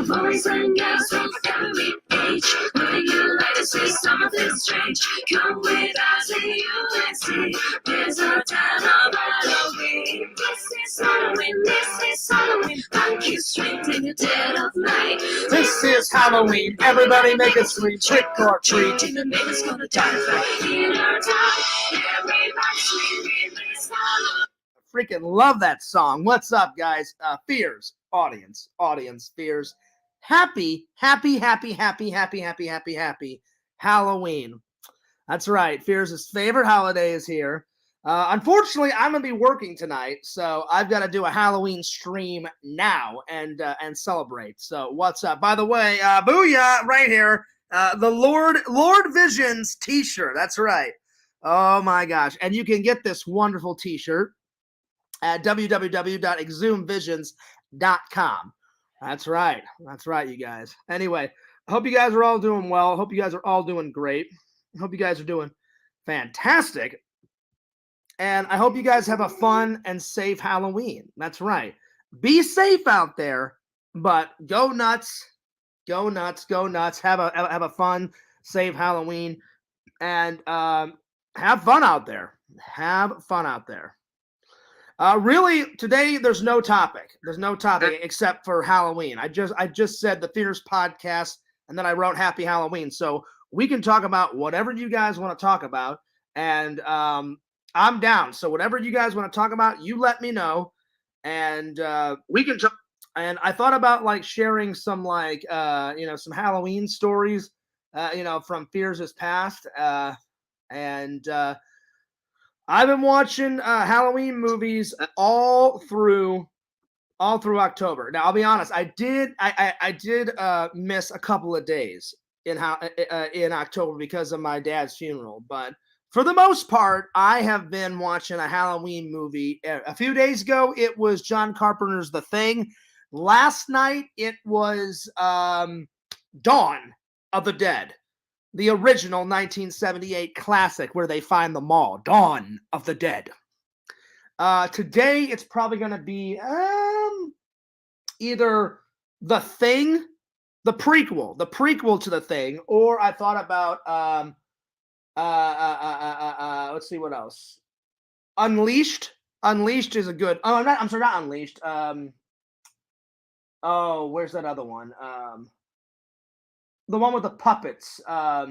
Boys and girls of every age, living your life to see something strange. Come with us to UNC. There's a time of Halloween. This is Halloween. This is Halloween. Funky strength in the dead of night. This is Halloween. Everybody make a sweet trick or treat. And the neighbor's gonna die in our town. Everybody screaming this Halloween. Freaking love that song. What's up, guys? Fears, audience, Fears. Happy Halloween. That's right. Fears' favorite holiday is here. Unfortunately, I'm going to be working tonight, so I've got to do a Halloween stream now and celebrate. So what's up? By the way, booyah, right here, the Lord Visions t-shirt. That's right. Oh, my gosh. And you can get this wonderful t-shirt at www.exhumvisions.com. That's right, you guys. Anyway, I hope you guys are all doing well. I hope you guys are all doing great. I hope you guys are doing fantastic. And I hope you guys have a fun and safe Halloween. That's right. Be safe out there, but go nuts. Go nuts. Have a fun, safe Halloween. And have fun out there. Really, today there's no topic. There's no topic except for Halloween. I just said the Fears podcast, and then I wrote Happy Halloween. So we can talk about whatever you guys want to talk about, and I'm down. So whatever you guys want to talk about, you let me know, and we can talk. And I thought about like sharing some like some Halloween stories, from Fears' past, and I've been watching Halloween movies all through October. Now I'll be honest, I did miss a couple of days in October because of my dad's funeral, but for the most part, I have been watching a Halloween movie. A few days ago, it was John Carpenter's The Thing. Last night, it was Dawn of the Dead. The original 1978 classic where they find the mall, Dawn of the Dead. Today, it's probably going to be either The Thing, the prequel to The Thing, or I thought about, let's see what else. Unleashed. Unleashed is a good, I'm sorry, not Unleashed. Where's that other one? The one with the puppets. I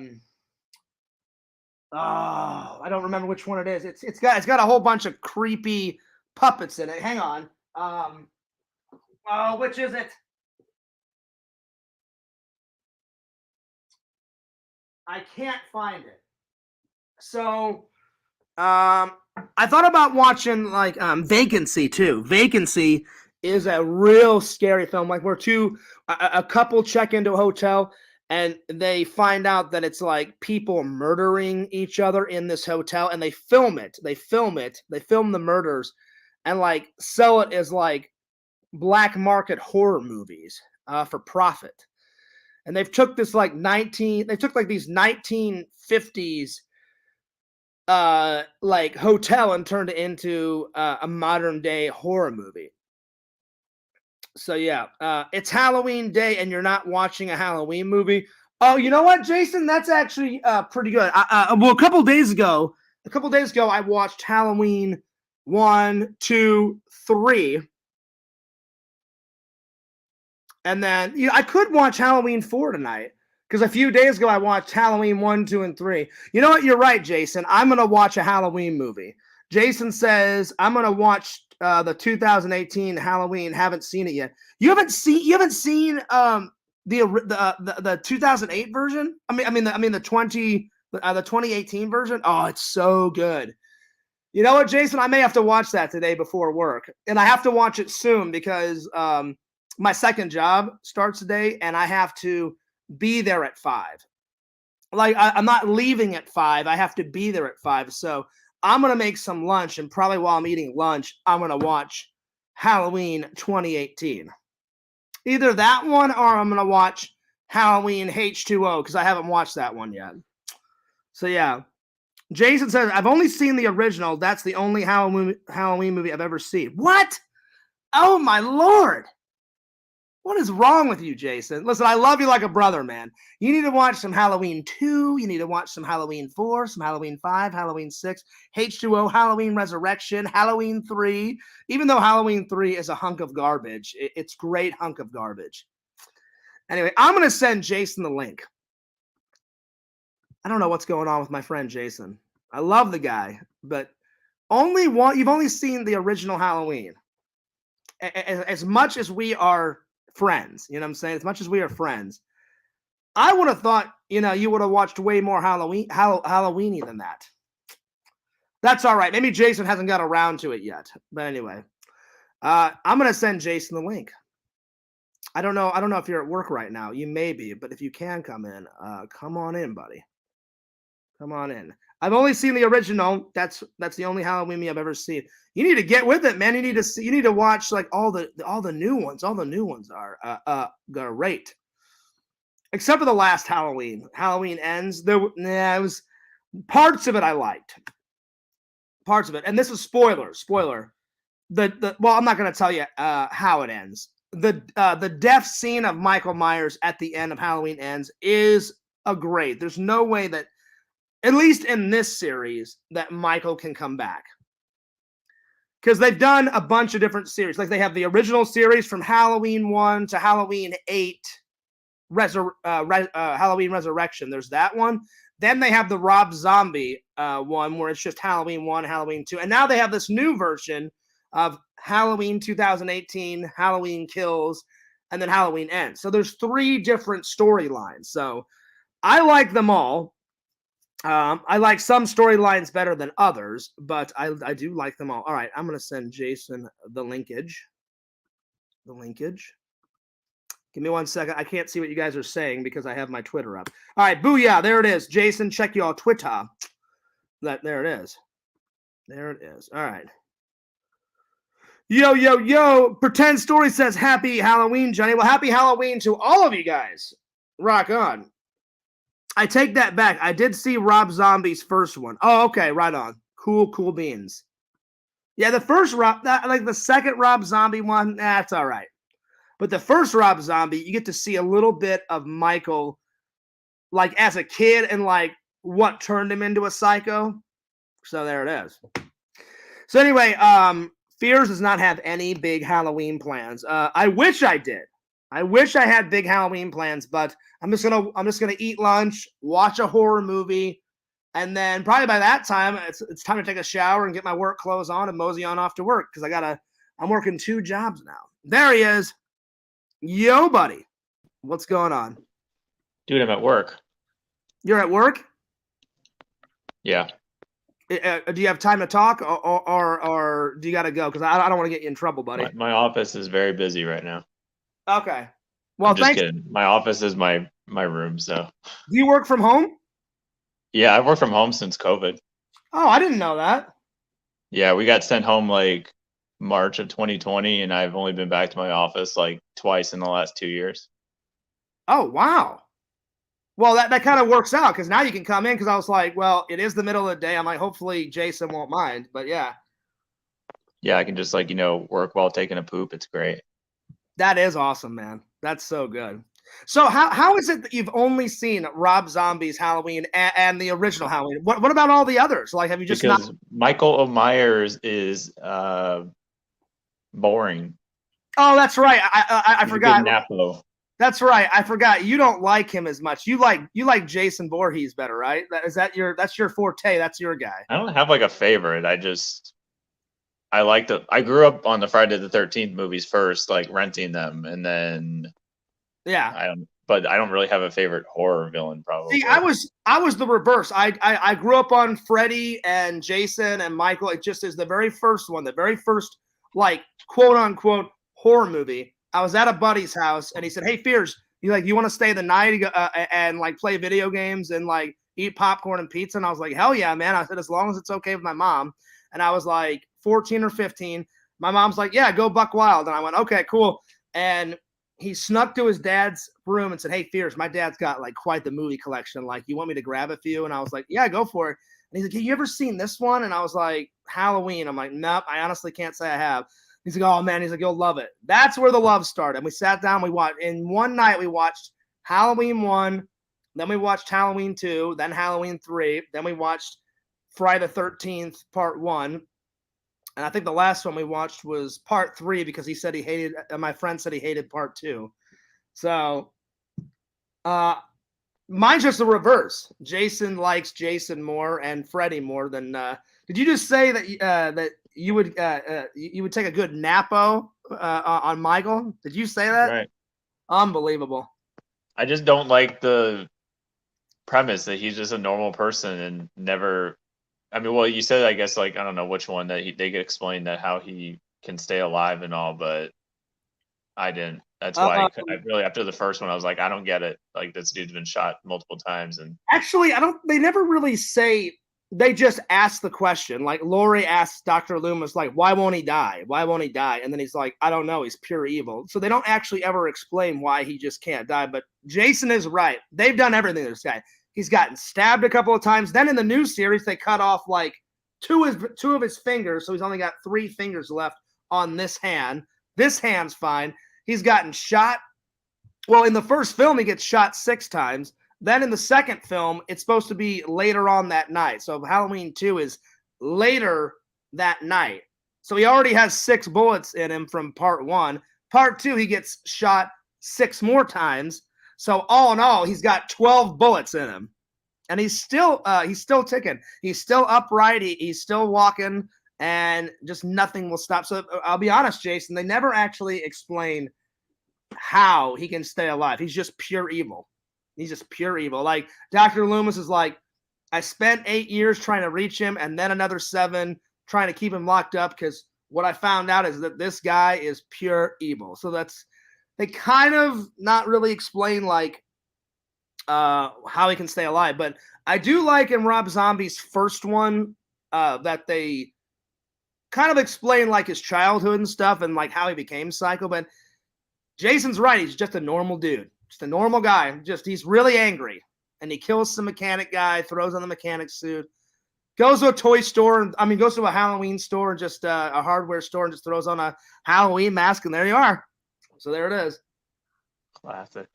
don't remember which one it is. It's got a whole bunch of creepy puppets in it. Hang on. Which is it? I can't find it. So, I thought about watching like Vacancy too. Vacancy is a real scary film. Like where a couple check into a hotel and they find out that it's like people murdering each other in this hotel, and they film it. They film the murders and like sell it as like black market horror movies for profit. And they took these 1950s like hotel and turned it into a modern day horror movie. So yeah, it's Halloween day and you're not watching a Halloween movie. Oh, you know what, Jason? That's actually pretty good. Well, a couple days ago, I watched Halloween 1, 2, 3. And then I could watch Halloween 4 tonight because a few days ago I watched Halloween 1, 2, and 3. You know what? You're right, Jason. I'm going to watch a Halloween movie. Jason says I'm going to watch the 2018 Halloween. Haven't seen it yet. You haven't seen the 2008 version? The 2018 version? Oh, it's so good. You know what, Jason? I may have to watch that today before work. And I have to watch it soon because my second job starts today and I have to be there at 5. Like I'm not leaving at 5. I have to be there at 5. So I'm going to make some lunch, and probably while I'm eating lunch, I'm going to watch Halloween 2018. Either that one or I'm going to watch Halloween H2O because I haven't watched that one yet. So yeah. Jason says, I've only seen the original. That's the only Halloween movie I've ever seen. What? Oh my Lord. What is wrong with you, Jason? Listen, I love you like a brother, man. You need to watch some Halloween 2. You need to watch some Halloween 4, some Halloween 5, Halloween 6, H2O, Halloween Resurrection, Halloween 3. Even though Halloween 3 is a hunk of garbage, it's great hunk of garbage. Anyway, I'm going to send Jason the link. I don't know what's going on with my friend Jason. I love the guy, but you've only seen the original Halloween. As much as we are friends, you know what I'm saying? As much as we are friends, I would have thought, you would have watched way more Halloweeny than that. That's all right. Maybe Jason hasn't got around to it yet. But anyway, I'm going to send Jason the link. I don't know if you're at work right now. You may be, but if you can come in, come on in, buddy. Come on in. I've only seen the original. That's the only Halloween I've ever seen. You need to get with it, man. You need to watch like all the new ones. All the new ones are great. Except for the last Halloween. Halloween Ends. It was parts of it I liked. Parts of it. And this is spoiler. Spoiler. Well, I'm not going to tell you how it ends. The death scene of Michael Myers at the end of Halloween Ends is great. There's no way that, at least in this series, that Michael can come back. Because they've done a bunch of different series. Like they have the original series from Halloween 1 to Halloween 8, Halloween Resurrection. There's that one. Then they have the Rob Zombie one where it's just Halloween 1, Halloween 2. And now they have this new version of Halloween 2018, Halloween Kills, and then Halloween Ends. So there's 3 different storylines. So I like them all. I like some storylines better than others, but I do like them all. All right, I'm going to send Jason the linkage. The linkage. Give me 1 second. I can't see what you guys are saying because I have my Twitter up. All right, booyah. There it is. Jason, check your Twitter. There it is. There it is. All right. Yo, yo, yo. Pretend Story says happy Halloween, Johnny. Well, happy Halloween to all of you guys. Rock on. I take that back. I did see Rob Zombie's first one. Oh, okay. Right on. Cool beans. Yeah, the first the second Rob Zombie one, that's all right. But the first Rob Zombie, you get to see a little bit of Michael, like as a kid, and like what turned him into a psycho. So there it is. So anyway, Fears does not have any big Halloween plans. I wish I did. I wish I had big Halloween plans, but I'm just gonna eat lunch, watch a horror movie, and then probably by that time it's time to take a shower and get my work clothes on and mosey on off to work because I'm working 2 jobs now. There he is. Yo, buddy. What's going on? Dude, I'm at work. You're at work? Yeah. Do you have time to talk or do you got to go? Because I don't want to get you in trouble, buddy. My office is very busy right now. Okay. Well, I'm just kidding. My office is my room, so. Do you work from home? Yeah, I've worked from home since COVID. Oh, I didn't know that. Yeah, we got sent home like March of 2020, and I've only been back to my office like twice in the last 2 years. Oh, wow. Well, that kind of works out because now you can come in because I was like, well, it is the middle of the day. I'm like, hopefully Jason won't mind, but yeah. Yeah, I can just work while taking a poop. It's great. That is awesome, man. That's so good. So how is it that you've only seen Rob Zombie's Halloween and the original Halloween? What about all the others? Like, have you just because Michael Myers is boring. Oh, that's right. I forgot. Napo. That's right. I forgot. You don't like him as much. You like Jason Voorhees better, right? That's your forte. That's your guy. I don't have like a favorite. I grew up on the Friday the 13th movies first, like renting them, and then yeah. But I don't really have a favorite horror villain. Probably. See, I was the reverse. I grew up on Freddy and Jason and Michael. It just is the very first one, the very first like quote unquote horror movie. I was at a buddy's house and he said, "Hey, Fears, you want to stay the night and like play video games and like eat popcorn and pizza?" And I was like, "Hell yeah, man!" I said, "As long as it's okay with my mom." And I was like 14 or 15. My mom's like, "Yeah, go buck wild." And I went, "Okay, cool." And he snuck to his dad's room and said, "Hey, Fears, my dad's got like quite the movie collection. Like, you want me to grab a few?" And I was like, "Yeah, go for it." And he's like, "Have you ever seen this one?" And I was like, "Halloween." I'm like, "Nope, I honestly can't say I have." He's like, oh man, he's like, you'll love it. That's where the love started. And we sat down, we watched in one night, we watched Halloween 1, then we watched Halloween 2, then Halloween 3, then we watched Friday the 13th Part 1. And I think the last one we watched was Part 3 because he said he hated my friend said he hated Part 2. So mine's just the reverse. Jason likes Jason more and Freddy more than did you just say that that you would take a good napo on Michael? Did you say that? Right. Unbelievable. I just don't like the premise that he's just a normal person and never. I mean, well, you said I guess like I don't know which one that they could explain that how he can stay alive and all, but I didn't. That's why I really after the first one I was like, I don't get it. Like this dude's been shot multiple times and actually, I don't. They never really say. They just ask the question. Like Laurie asks Dr. Loomis, like, why won't he die? Why won't he die? And then he's like, I don't know. He's pure evil. So they don't actually ever explain why he just can't die. But Jason is right. They've done everything to this guy. He's gotten stabbed a couple of times. Then in the new series, they cut off like two of his fingers. So he's only got 3 fingers left on this hand. This hand's fine. He's gotten shot. Well, in the first film, he gets shot 6 times. Then in the second film, it's supposed to be later on that night. So Halloween 2 is later that night. So he already has 6 bullets in him from Part 1. Part 2, he gets shot 6 more times. So all in all, he's got 12 bullets in him. And he's still ticking. He's still upright. He's still walking, and just nothing will stop. So I'll be honest, Jason, they never actually explain how he can stay alive. He's just pure evil. He's just pure evil. Like Dr. Loomis is like, I spent 8 years trying to reach him and then another 7 trying to keep him locked up because what I found out is that this guy is pure evil. So they kind of not really explain like how he can stay alive. But I do like in Rob Zombie's first one that they kind of explain like his childhood and stuff and like how he became Psycho. But Jason's right. He's just a normal dude. Just a normal guy. He's really angry. And he kills some mechanic guy, throws on the mechanic suit, goes to a toy store, goes to a Halloween store, just a hardware store, and just throws on a Halloween mask, and there you are. So there it is. Classic.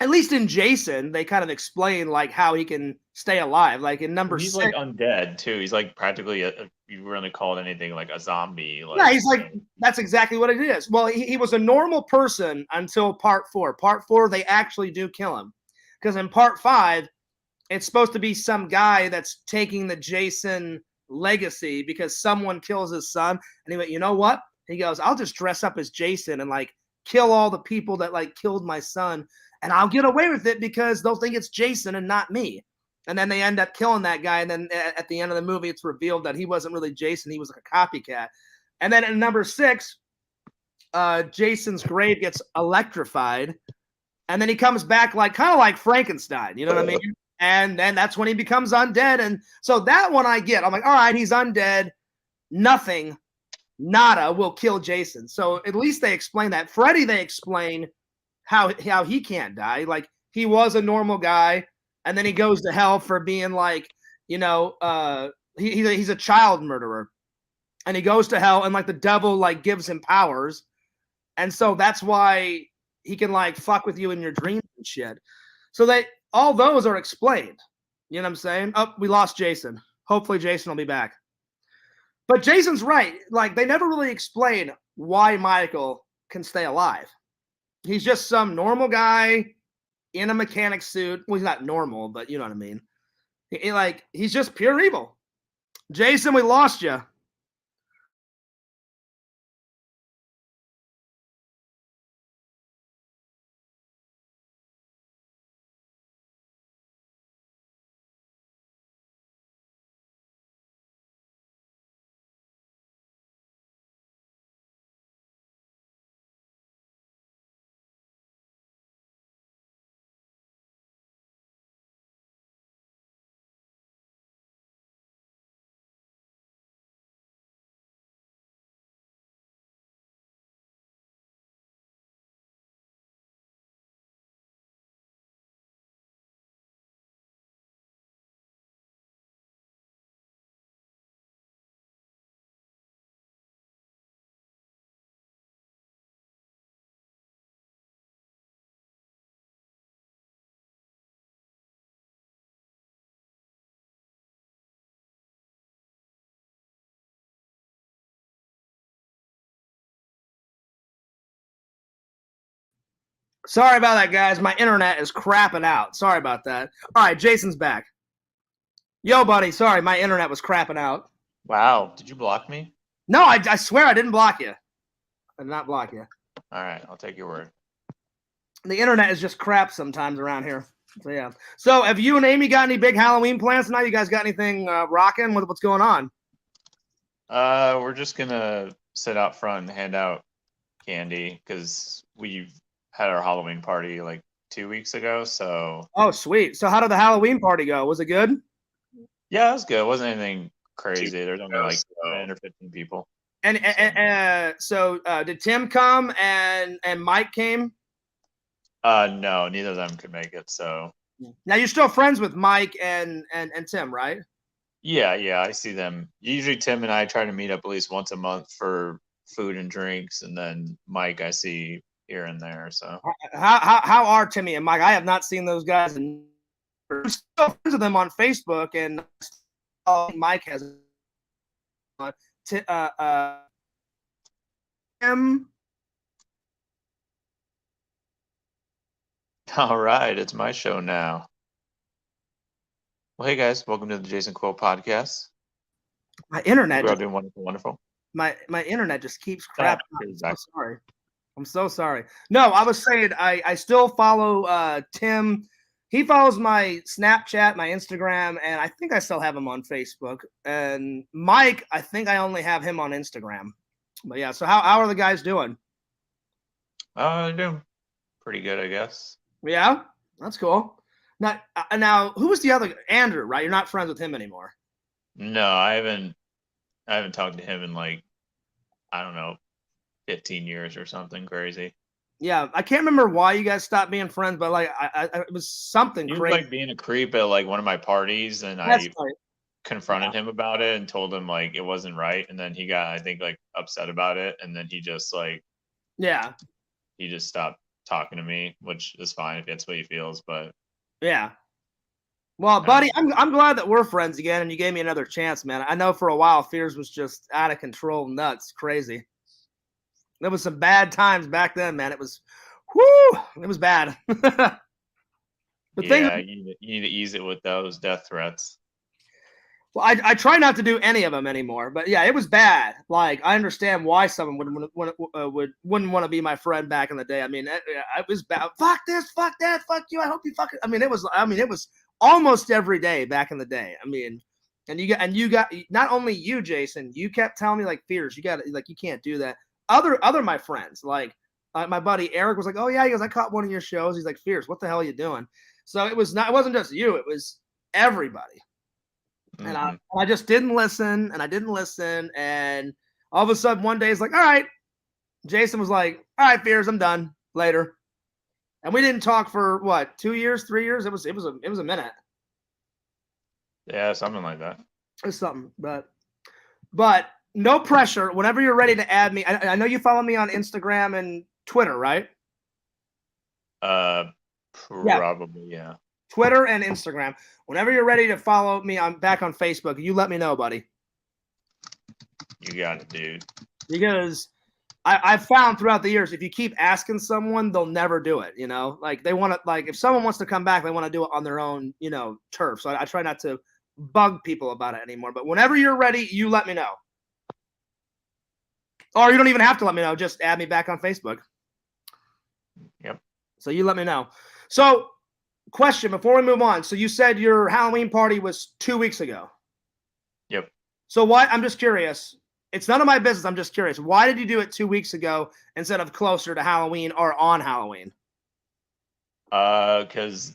At least in Jason, they kind of explain like how he can stay alive. Like in number 6, like undead too. He's like practically you really call it anything like a zombie. Like, yeah, he's like that's exactly what it is. Well, he was a normal person until Part 4. Part 4, they actually do kill him because in Part 5, it's supposed to be some guy that's taking the Jason legacy because someone kills his son, and he went, you know what? He goes, I'll just dress up as Jason and like kill all the people that like killed my son. And I'll get away with it because they'll think it's Jason and not me. And then they end up killing that guy. And then at the end of the movie, it's revealed that he wasn't really Jason. He was like a copycat. And then in number 6, Jason's grave gets electrified. And then he comes back like kind of like Frankenstein. You know what I mean? And then that's when he becomes undead. And so that one I get. I'm like, all right, he's undead. Nothing, nada will kill Jason. So at least they explain that. Freddy, they explain how he can't die. Like he was a normal guy, and then he goes to hell for being like, he's a child murderer, and he goes to hell, and like the devil like gives him powers, and so that's why he can like fuck with you in your dreams and shit. So all those are explained. You know what I'm saying? Oh, we lost Jason. Hopefully Jason will be back. But Jason's right. Like they never really explain why Michael can stay alive. He's just some normal guy in a mechanic suit. Well, he's not normal, but you know what I mean. He's just pure evil. Jason, we lost you. Sorry about that, guys. My internet is crapping out. Sorry about that. All right, Jason's back. Yo, buddy. Sorry, my internet was crapping out. Wow, did you block me? No, I swear I didn't block you. I did not block you. All right, I'll take your word. The internet is just crap sometimes around here. So yeah. So have you and Amy got any big Halloween plans tonight? You guys got anything rocking? What's going on? We're just gonna sit out front and hand out candy because we've had our Halloween party like 2 weeks ago. So Oh, sweet. So how did the Halloween party go? Was it good? yeah, it was good. It wasn't anything crazy. There's only like 10 or 15 people. And so did Tim come and Mike came? No, neither of them could make it. So Now you're still friends with Mike and Tim, right? yeah, I see them. Usually Tim and I try to meet up at least once a month for food and drinks, and then Mike I see here and there. So How are Timmy and Mike? I have not seen those guys, and I'm still friends with them on Facebook, and Mike has Tim. all right, it's my show now. Well, hey guys, welcome to the Jason Quill podcast. My internet. We're all doing wonderful. My internet just keeps crap. Exactly. I'm so sorry. I'm so sorry. No, I was saying I still follow Tim. He follows my Snapchat, my Instagram, and I think I still have him on Facebook. And Mike, I think I only have him on Instagram. But yeah, so how are the guys doing? They're doing pretty good, I guess. Yeah, that's cool. Now, who was the other Andrew? Right, you're not friends with him anymore. No, I haven't talked to him in like I don't know, 15 years or something crazy. Yeah, I can't remember why you guys stopped being friends, but like it was something He was crazy. like being a creep at like one of my parties, and That's I right. confronted him about it and told him like it wasn't right, and then he got I think like upset about it, and then he just stopped talking to me, which is fine if that's what he feels, but Yeah. Well, buddy, I'm glad that we're friends again, and you gave me another chance, man. I know for a while Fears was just out of control, nuts, crazy. There was some bad times back then, man. It was bad. But yeah, you need to ease it with those death threats. Well, I try not to do any of them anymore, but yeah, it was bad. Like I understand why someone wouldn't want to be my friend back in the day. I mean, it was bad. Fuck this, fuck that, fuck you. I hope you fucking. I mean, it was almost every day back in the day. I mean, and you got not only you, Jason. You kept telling me like Fears, you got like you can't do that. Other my friends like my buddy Eric was like, oh yeah, he goes, I caught one of your shows. He's like, Fears, what the hell are you doing? So it wasn't just you. It was everybody. And I just didn't listen, and all of a sudden one day it's like, all right. Jason was like, all right, Fears, I'm done. Later. And we didn't talk for what, 2 years, 3 years? It was a minute. Yeah, something like that. It was something, but no pressure. Whenever you're ready to add me, I know you follow me on Instagram and Twitter, right? Probably, yeah. Twitter and Instagram. Whenever you're ready to follow me, I'm back on Facebook. You let me know, buddy. You got it, dude. Because I've found throughout the years, if you keep asking someone, they'll never do it. You know, like they want to, like if someone wants to come back, they want to do it on their own, turf. So I try not to bug people about it anymore. But whenever you're ready, you let me know. Or you don't even have to let me know. Just add me back on Facebook. Yep. So you let me know. So, question before we move on. So you said your Halloween party was 2 weeks ago. Yep. So why? I'm just curious. It's none of my business. I'm just curious. Why did you do it 2 weeks ago instead of closer to Halloween or on Halloween? Because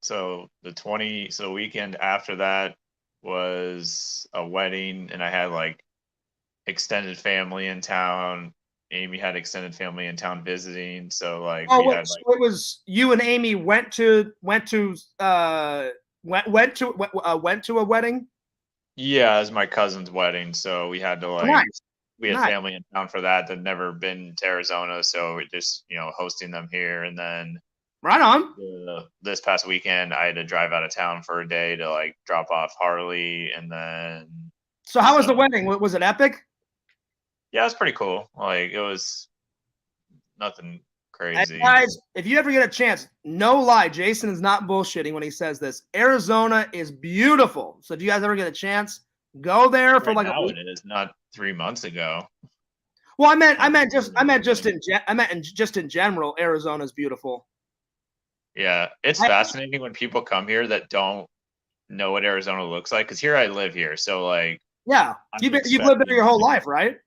so the weekend after that was a wedding, and I had like extended family in town. Amy had extended family in town visiting, so like so it was you and Amy went to a wedding. Yeah, it was my cousin's wedding, so we had to we had family in town for that that never been to Arizona, so we just hosting them here, and then right on. This past weekend I had to drive out of town for a day to like drop off Harley, and then. So how was the wedding? Was it epic? Yeah, it was pretty cool. Like it was nothing And crazy. guys, if you ever get a chance, no lie, Jason is not bullshitting when he says this. Arizona is beautiful. So if you guys ever get a chance, go there for Right like a now week. it is, not 3 months ago. Well, I meant just in general, Arizona's beautiful. Yeah, it's fascinating when people come here that don't know what Arizona looks like, because here I live here, so like Yeah, you've lived there your whole life, right?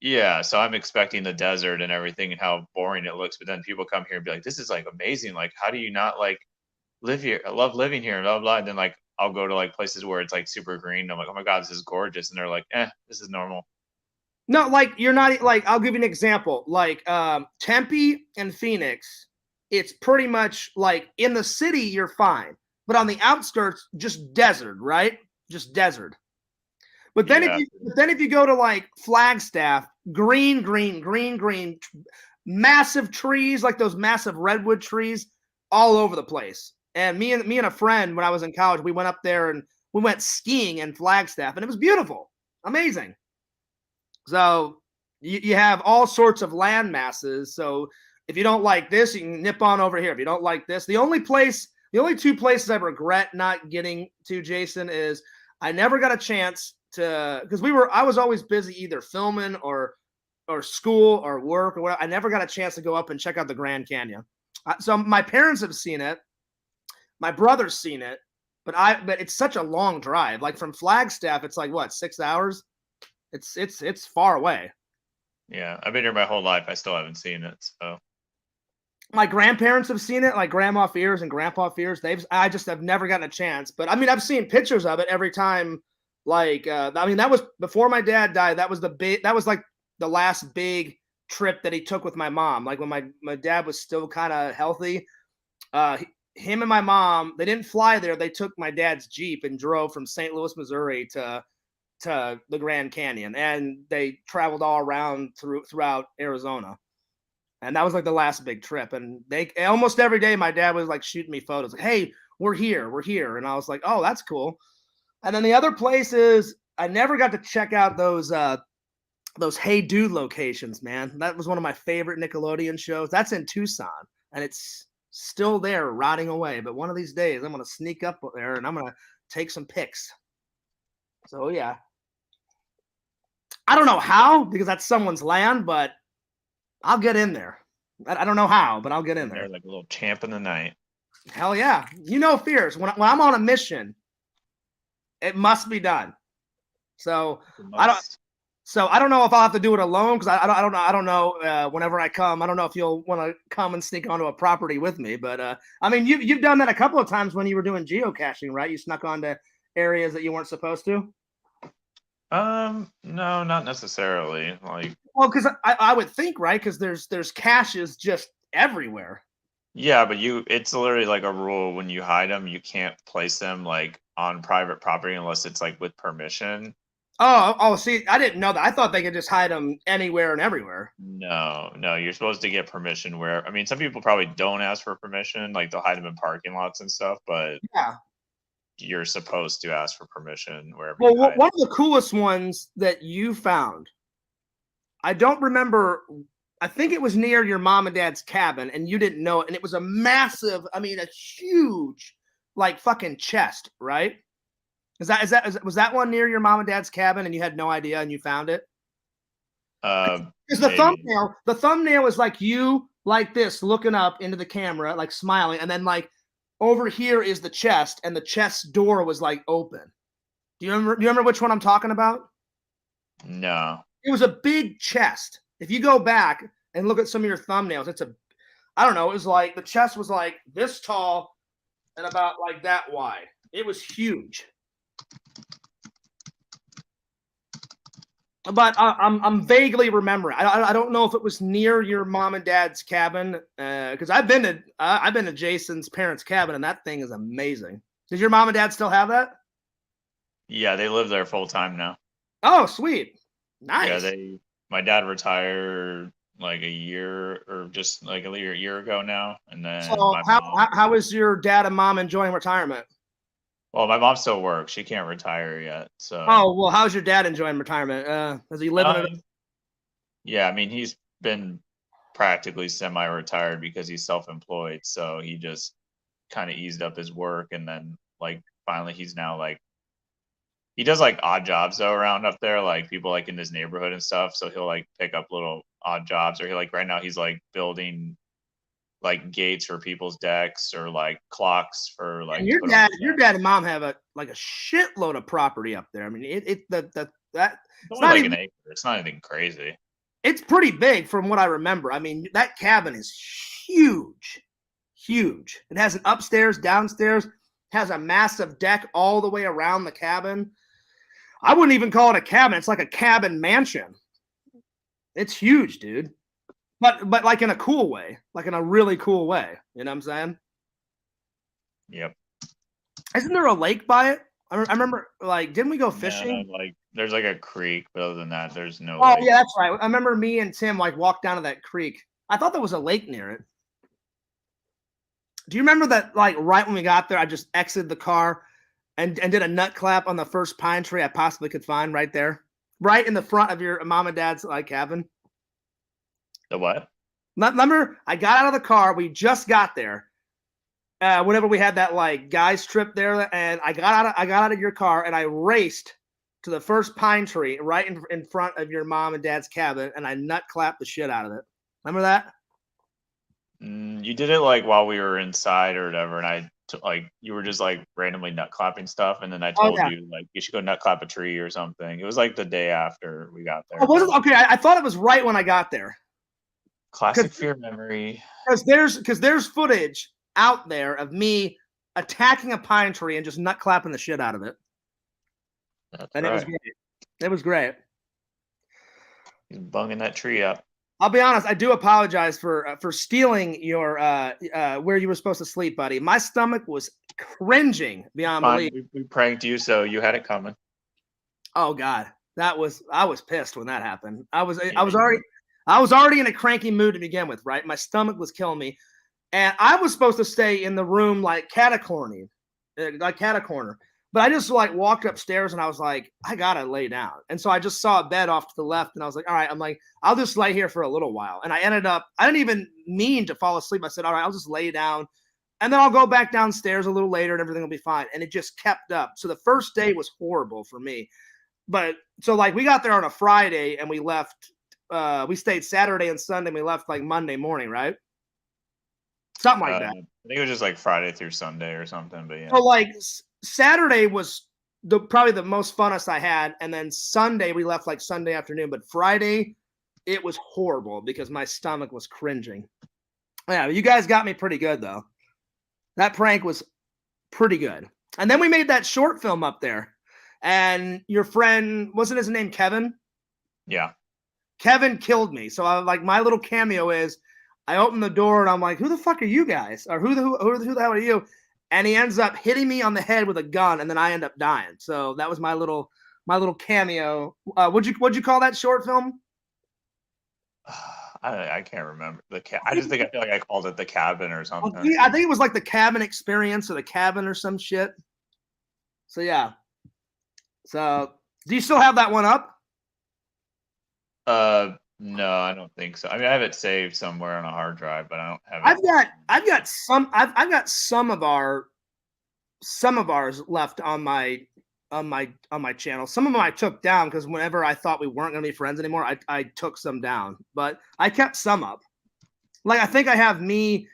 Yeah, so I'm expecting the desert and everything and how boring it looks, but then people come here and be like, "This is like amazing! Like, how do you not like live here? I love living here." Blah blah. And then like I'll go to like places where it's like super green. And I'm like, "Oh my god, this is gorgeous!" And they're like, this is normal." No, like you're not like I'll give you an example. Like Tempe and Phoenix, it's pretty much like in the city you're fine, but on the outskirts, just desert, right? Just desert. But then Yeah. if you go to like Flagstaff, green, massive trees, like those massive redwood trees, all over the place. And me and a friend, when I was in college, we went up there and we went skiing in Flagstaff, and it was beautiful, amazing. So you have all sorts of land masses. So if you don't like this, you can nip on over here. If you don't like this, the only two places I regret not getting to, Jason, is I never got a chance to, because I was always busy either filming or school or work or whatever. I never got a chance to go up and check out the Grand Canyon. So my parents have seen it, my brother's seen it, but it's such a long drive. Like from Flagstaff, it's like what, 6 hours? It's far away. Yeah, I've been here my whole life. I still haven't seen it. So my grandparents have seen it, like Grandma Fears and Grandpa Fears. I just have never gotten a chance. But I mean, I've seen pictures of it every time. Like, I mean, that was before my dad died. That was like the last big trip that he took with my mom. Like when my dad was still kind of healthy. Him and my mom, they didn't fly there. They took my dad's Jeep and drove from St. Louis, Missouri to the Grand Canyon, and they traveled all around throughout Arizona. And that was like the last big trip. And they almost every day my dad was like shooting me photos like, "Hey, we're here." And I was like, "Oh, that's cool." And then the other places, I never got to check out those Hey Dude locations, man. That was one of my favorite Nickelodeon shows. That's in Tucson, and it's still there rotting away. But one of these days I'm gonna sneak up there and I'm gonna take some pics. So yeah. I don't know how, because that's someone's land, but I'll get in there. I don't know how, but I'll get in there. They're like a little champ in the night. Hell yeah. You know, Fierce, when I'm on a mission, it must be done. So I don't know if I'll have to do it alone, because I don't know whenever I come. I don't know if you'll want to come and sneak onto a property with me, but I mean, you've done that a couple of times when you were doing geocaching, right? You snuck onto areas that you weren't supposed to. No, not necessarily. Like, well, because I would think, right? Because there's caches just everywhere. Yeah, but it's literally like a rule: when you hide them, you can't place them like on private property unless it's like with permission. Oh, see, I didn't know that. I thought they could just hide them anywhere and everywhere. No, you're supposed to get permission where, I mean, some people probably don't ask for permission, like they'll hide them in parking lots and stuff, but yeah, you're supposed to ask for permission wherever well, you hide. One of the coolest ones that you found, I don't remember. I think it was near your mom and dad's cabin, and you didn't know it. And it was a massive, I mean, a huge, like fucking chest, right? Was that one near your mom and dad's cabin, and you had no idea, and you found it? Because the thumbnail is like you like this, looking up into the camera, like smiling, and then like over here is the chest, and the chest door was like open. Do you remember which one I'm talking about? No. It was a big chest. If you go back and look at some of your thumbnails, I don't know, it was like the chest was like this tall and about like that wide. It was huge. But I'm vaguely remembering. I don't know if it was near your mom and dad's cabin, because I've been to Jason's parents' cabin, and that thing is amazing. Does your mom and dad still have that? Yeah, they live there full time now. Oh, sweet, nice. Yeah, my dad retired like a year or just like a year ago now, and then. So how is your dad and mom enjoying retirement? Well, my mom still works. She can't retire yet. So. Oh, well, how's your dad enjoying retirement? Is he living it? Yeah, I mean, he's been practically semi-retired because he's self-employed. So he just kind of eased up his work, and then like finally he's now like he does like odd jobs though around up there, like people like in his neighborhood and stuff. So he'll like pick up little odd jobs, or he like right now he's like building like gates for people's decks or like clocks for like. And to put on the your deck. dad and mom have a shitload of property up there. I mean, that It's only not like even, an acre. It's not anything crazy. it's pretty big from what I remember. I mean, that cabin is huge, huge. It has an upstairs, downstairs, has a massive deck all the way around the cabin. I wouldn't even call it a cabin. It's like a cabin mansion. It's huge, dude. But like in a cool way, like in a really cool way. You know what I'm saying? Yep. Isn't there a lake by it? I remember, like, didn't we go fishing? Yeah, like there's like a creek, but other than that, there's no. Oh lake. yeah, that's right. I remember me and Tim like walked down to that creek. I thought there was a lake near it. Do you remember that? Like right when we got there, I just exited the car and did a nut clap on the first pine tree I possibly could find right there, right in the front of your mom and dad's like cabin. The what? Remember, I got out of the car. We just got there. Whenever we had that like guys trip there, and I got out of your car and I raced to the first pine tree right in front of your mom and dad's cabin, and I nut clapped the shit out of it. Remember that? You did it like while we were inside or whatever, and like you were just like randomly nut clapping stuff, and then I told you like you should go nut clap a tree or something. It was like the day after we got there. Oh, was it? Okay, I thought it was right when I got there. Classic fear memory. Because there's footage out there of me attacking a pine tree and just nut clapping the shit out of it. That's and right. It was great. It was great. He's bunging that tree up. I'll be honest. I do apologize for stealing your where you were supposed to sleep, buddy. My stomach was cringing beyond belief. We pranked you, so you had it coming. Oh God, I was pissed when that happened. I was already in a cranky mood to begin with. Right, my stomach was killing me, and I was supposed to stay in the room like catacorner. But I just like walked upstairs and I was like, I gotta lay down. And so I just saw a bed off to the left and I was like, all right, I'm like, I'll just lay here for a little while. And I didn't even mean to fall asleep. I said, all right, I'll just lay down and then I'll go back downstairs a little later and everything will be fine. And it just kept up. So the first day was horrible for me. But so like we got there on a Friday and we left, we stayed Saturday and Sunday and we left like Monday morning, right? Something like that. I think it was just like Friday through Sunday or something, but yeah. So like Saturday was probably the most funnest I had, and then Sunday we left like Sunday afternoon. But Friday, it was horrible because my stomach was cringing. Yeah, you guys got me pretty good though. That prank was pretty good. And then we made that short film up there, and your friend, wasn't his name Kevin? Yeah. Kevin killed me. So I like my little cameo is I open the door and I'm like, who the fuck are you guys? Or who the hell are you? And he ends up hitting me on the head with a gun, and then I end up dying. So that was my little cameo. What'd you call that short film? I can't remember I just think I feel like I called it The Cabin or something. I think it was like The Cabin Experience or The Cabin or some shit. So yeah. So do you still have that one up? No, I don't think so. I mean, I have it saved somewhere on a hard drive, but I don't have it. I've got some of ours left on my channel. Some of them I took down because whenever I thought we weren't going to be friends anymore, I took some down. But I kept some up. Like I think I have me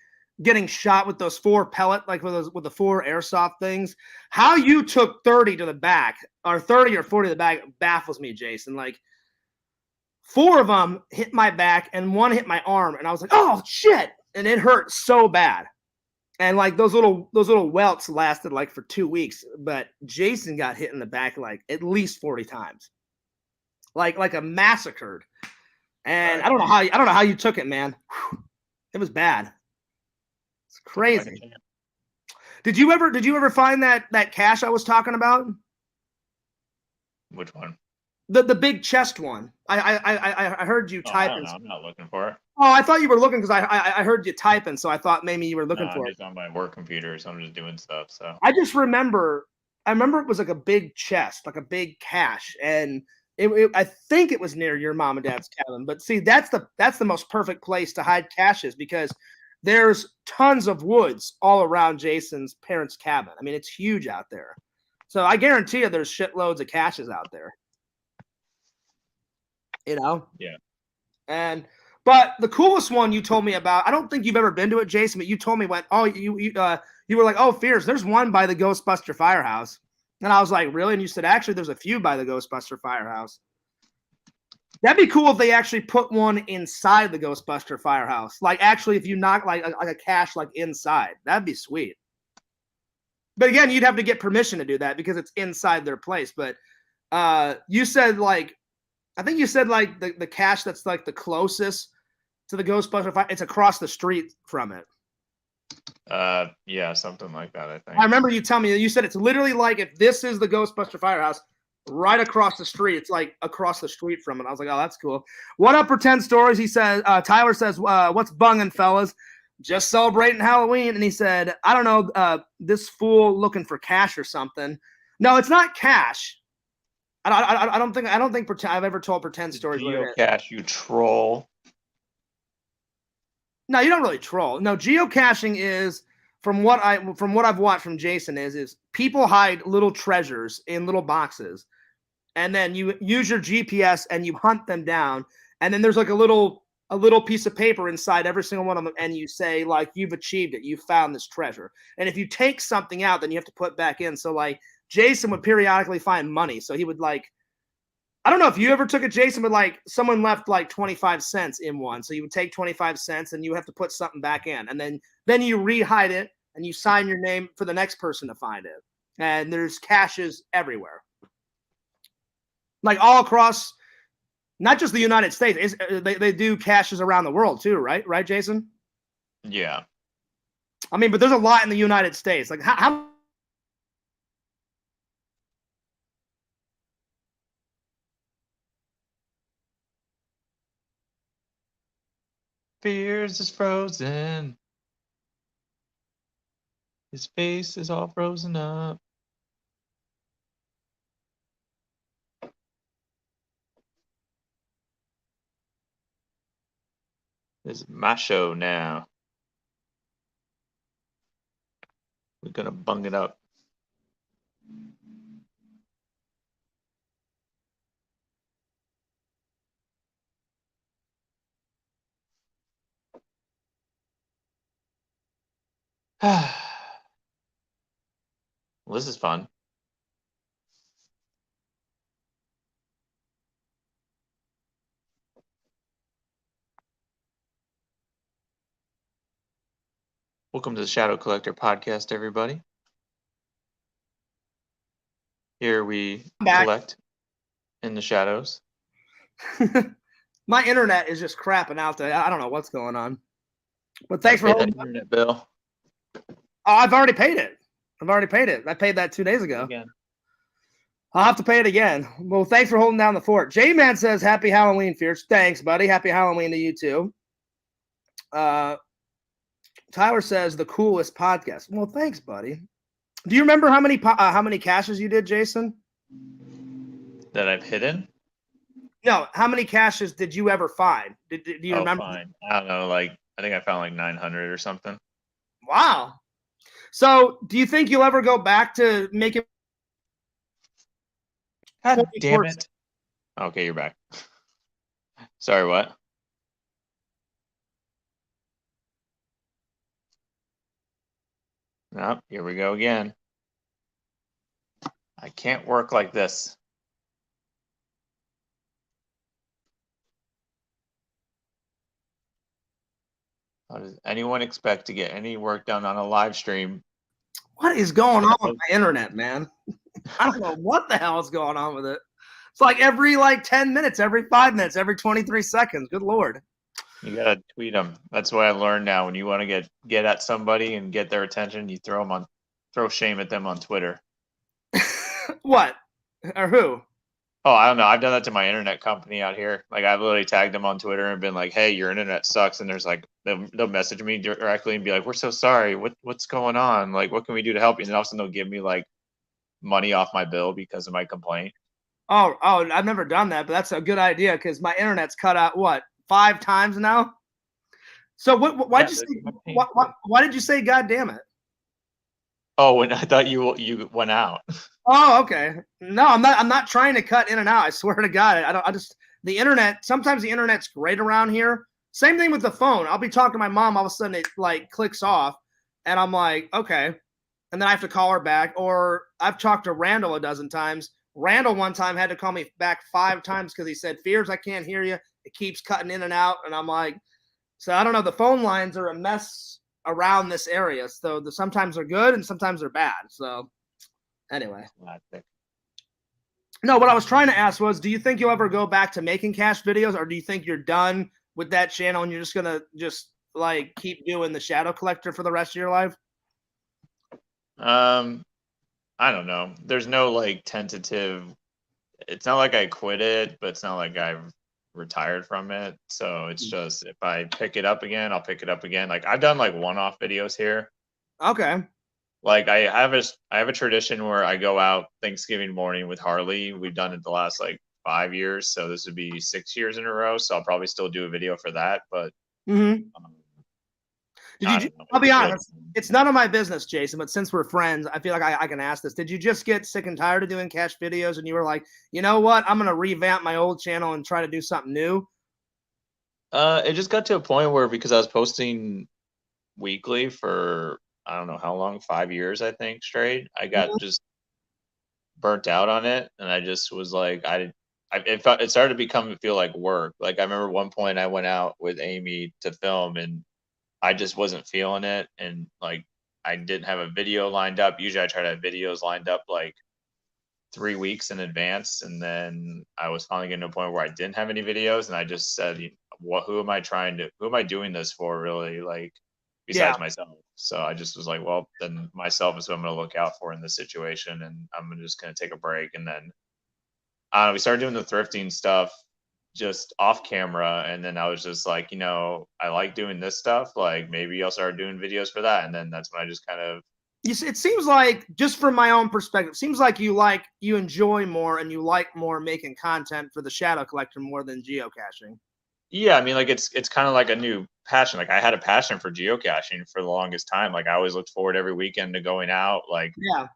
getting shot with those 4 pellet, like with the 4 airsoft things. How you took 30 to the back or 30 or 40 to the back baffles me, Jason. Like 4 of them hit my back and 1 hit my arm, and I was like, "Oh shit!" And it hurt so bad. And like those little welts lasted like for 2 weeks, but Jason got hit in the back like at least 40 times, like a massacred. And I don't know how you took it, man. Whew. It was bad. It's crazy. Did you ever find that cache I was talking about? Which one? The big chest one. I heard you typing. I'm not looking for it. Oh, I thought you were looking because I heard you typing, so I thought maybe you were looking for I'm it. just on my work computer, so I'm just doing stuff. So I remember it was like a big chest, like a big cache, and I think it was near your mom and dad's cabin. But see, that's the most perfect place to hide caches because there's tons of woods all around Jason's parents' cabin. I mean, it's huge out there. So I guarantee you there's shitloads of caches out there. You know? Yeah. But the coolest one you told me about, I don't think you've ever been to it, Jason, but you told me you were like, oh, Fierce, there's one by the Ghostbuster Firehouse. And I was like, really? And you said, actually, there's a few by the Ghostbuster Firehouse. That'd be cool if they actually put one inside the Ghostbuster Firehouse. Like, actually, if you knock like a cache like inside, that'd be sweet. But again, you'd have to get permission to do that because it's inside their place. But you said like, I think you said like the cache that's like the closest to the Ghostbuster Firehouse, it's across the street from it. Yeah, something like that, I think. I remember you telling me, you said it's literally like if this is the Ghostbuster Firehouse, right across the street. It's like across the street from it. I was like, oh, that's cool. What up, Pretend Stories? He says, Tyler says, what's bunging, fellas? Just celebrating Halloween. And he said, I don't know, this fool looking for cash or something. No, it's not cash. I don't think I've ever told Pretend Stories. Geocache, you troll. No, you don't really troll. No, geocaching is from what I've watched from Jason is people hide little treasures in little boxes, and then you use your GPS and you hunt them down, and then there's like a little piece of paper inside every single one of them, and you say like you've achieved it, you found this treasure, and if you take something out, then you have to put back in. So like Jason would periodically find money, so he would like. I don't know if you ever took it, Jason, but like someone left like 25 cents in one. So you would take 25 cents and you have to put something back in. And then you re-hide it and you sign your name for the next person to find it. And there's caches everywhere. Like all across, not just the United States. They do caches around the world too, right? Right, Jason? Yeah. I mean, but there's a lot in the United States. Like how Fears is frozen. His face is all frozen up. This is my show now. We're gonna bung it up. Well, this is fun. Welcome to the Shadow Collector podcast, everybody. Here we collect in the shadows. My internet is just crapping out today. I don't know what's going on. But thanks for holding that internet bill. Oh, I've already paid it. I paid that 2 days ago. Again. I'll have to pay it again. Well, thanks for holding down the fort. J-Man says, happy Halloween, Fierce. Thanks, buddy. Happy Halloween to you, too. Tyler says, the coolest podcast. Well, thanks, buddy. Do you remember how many caches you did, Jason? That I've hidden? No, how many caches did you ever find? Do you remember? Fine. I don't know, I think I found like 900 or something. Wow. So, do you think you'll ever go back to making? God damn it. Okay, you're back. Sorry, what? Nope, here we go again. I can't work like this. How does anyone expect to get any work done on a live stream? What is going on with my internet, man? I don't know what the hell is going on with it. It's like every 10 minutes, every 5 minutes, every 23 seconds. Good Lord. You gotta tweet them. That's what I learned now. When you want to get at somebody and get their attention, you throw shame at them on Twitter. What? Or who? Oh, I don't know. I've done that to my internet company out here. Like I've literally tagged them on Twitter and been like, "Hey, your internet sucks." And there's they'll message me directly and be like, "We're so sorry. What's going on? Like, what can we do to help you?" And then all of a sudden they'll give me money off my bill because of my complaint. Oh, I've never done that, but that's a good idea because my internet's cut out, what, 5 times now? So why'd Yeah, you that's say, my pain. why did you say, God damn it? Oh, and I thought you went out. Oh, okay. No, I'm not trying to cut in and out. I swear to God. I just, the internet, sometimes the internet's great around here. Same thing with the phone. I'll be talking to my mom, all of a sudden it like clicks off, and I'm like, okay. And then I have to call her back. Or I've talked to Randall a dozen times. Randall one time had to call me back 5 times because he said, Fears, I can't hear you. It keeps cutting in and out. And I'm like, so I don't know. The phone lines are a mess around this area. So sometimes they're good and sometimes they're bad. So anyway. No, what I was trying to ask was, do you think you'll ever go back to making cash videos, or do you think you're done with that channel and you're just gonna just like keep doing the Shadow Collector for the rest of your life? Um, I don't know. There's no like tentative. It's not like I quit it, but it's not like I've retired from it. So it's just if I pick it up again, I'll pick it up again. Like I've done like one-off videos here. Okay. Like I have a tradition where I go out Thanksgiving morning with Harley. We've done it the last like 5 years, so this would be 6 years in a row. So I'll probably still do a video for that, but Mm-hmm. um, Did I you? don't know. I'll It's be just really honest. It's none of my business, Jason. But since we're friends, I feel like I can ask this. Did you just get sick and tired of doing cash videos, and you were like, you know what? I'm gonna revamp my old channel and try to do something new? It just got to a point where because I was posting weekly for I don't know how long, 5 years I think straight, I got just burnt out on it, and I just was like, it started to feel like work. Like I remember one point I went out with Amy to film, and I just wasn't feeling it, and like I didn't have a video lined up. Usually I try to have videos lined up like 3 weeks in advance, and then I was finally getting to a point where I didn't have any videos, and I just said, "What? Who am I doing this for? Really? Like, Yeah. besides myself." So I just was like, "Well, then myself is who I'm going to look out for in this situation, and just going to take a break." And then we started doing the thrifting stuff just off camera, and then I was just like, I like doing this stuff. Like, maybe I'll start doing videos for that, and then that's when I just kind of You see, it seems like, just from my own perspective, it seems like you enjoy more and you like more making content for the Shadow Collector more than geocaching. Yeah, I mean, like it's kind of like a new passion. Like I had a passion for geocaching for the longest time. Like I always looked forward every weekend to going out. Like, Yeah.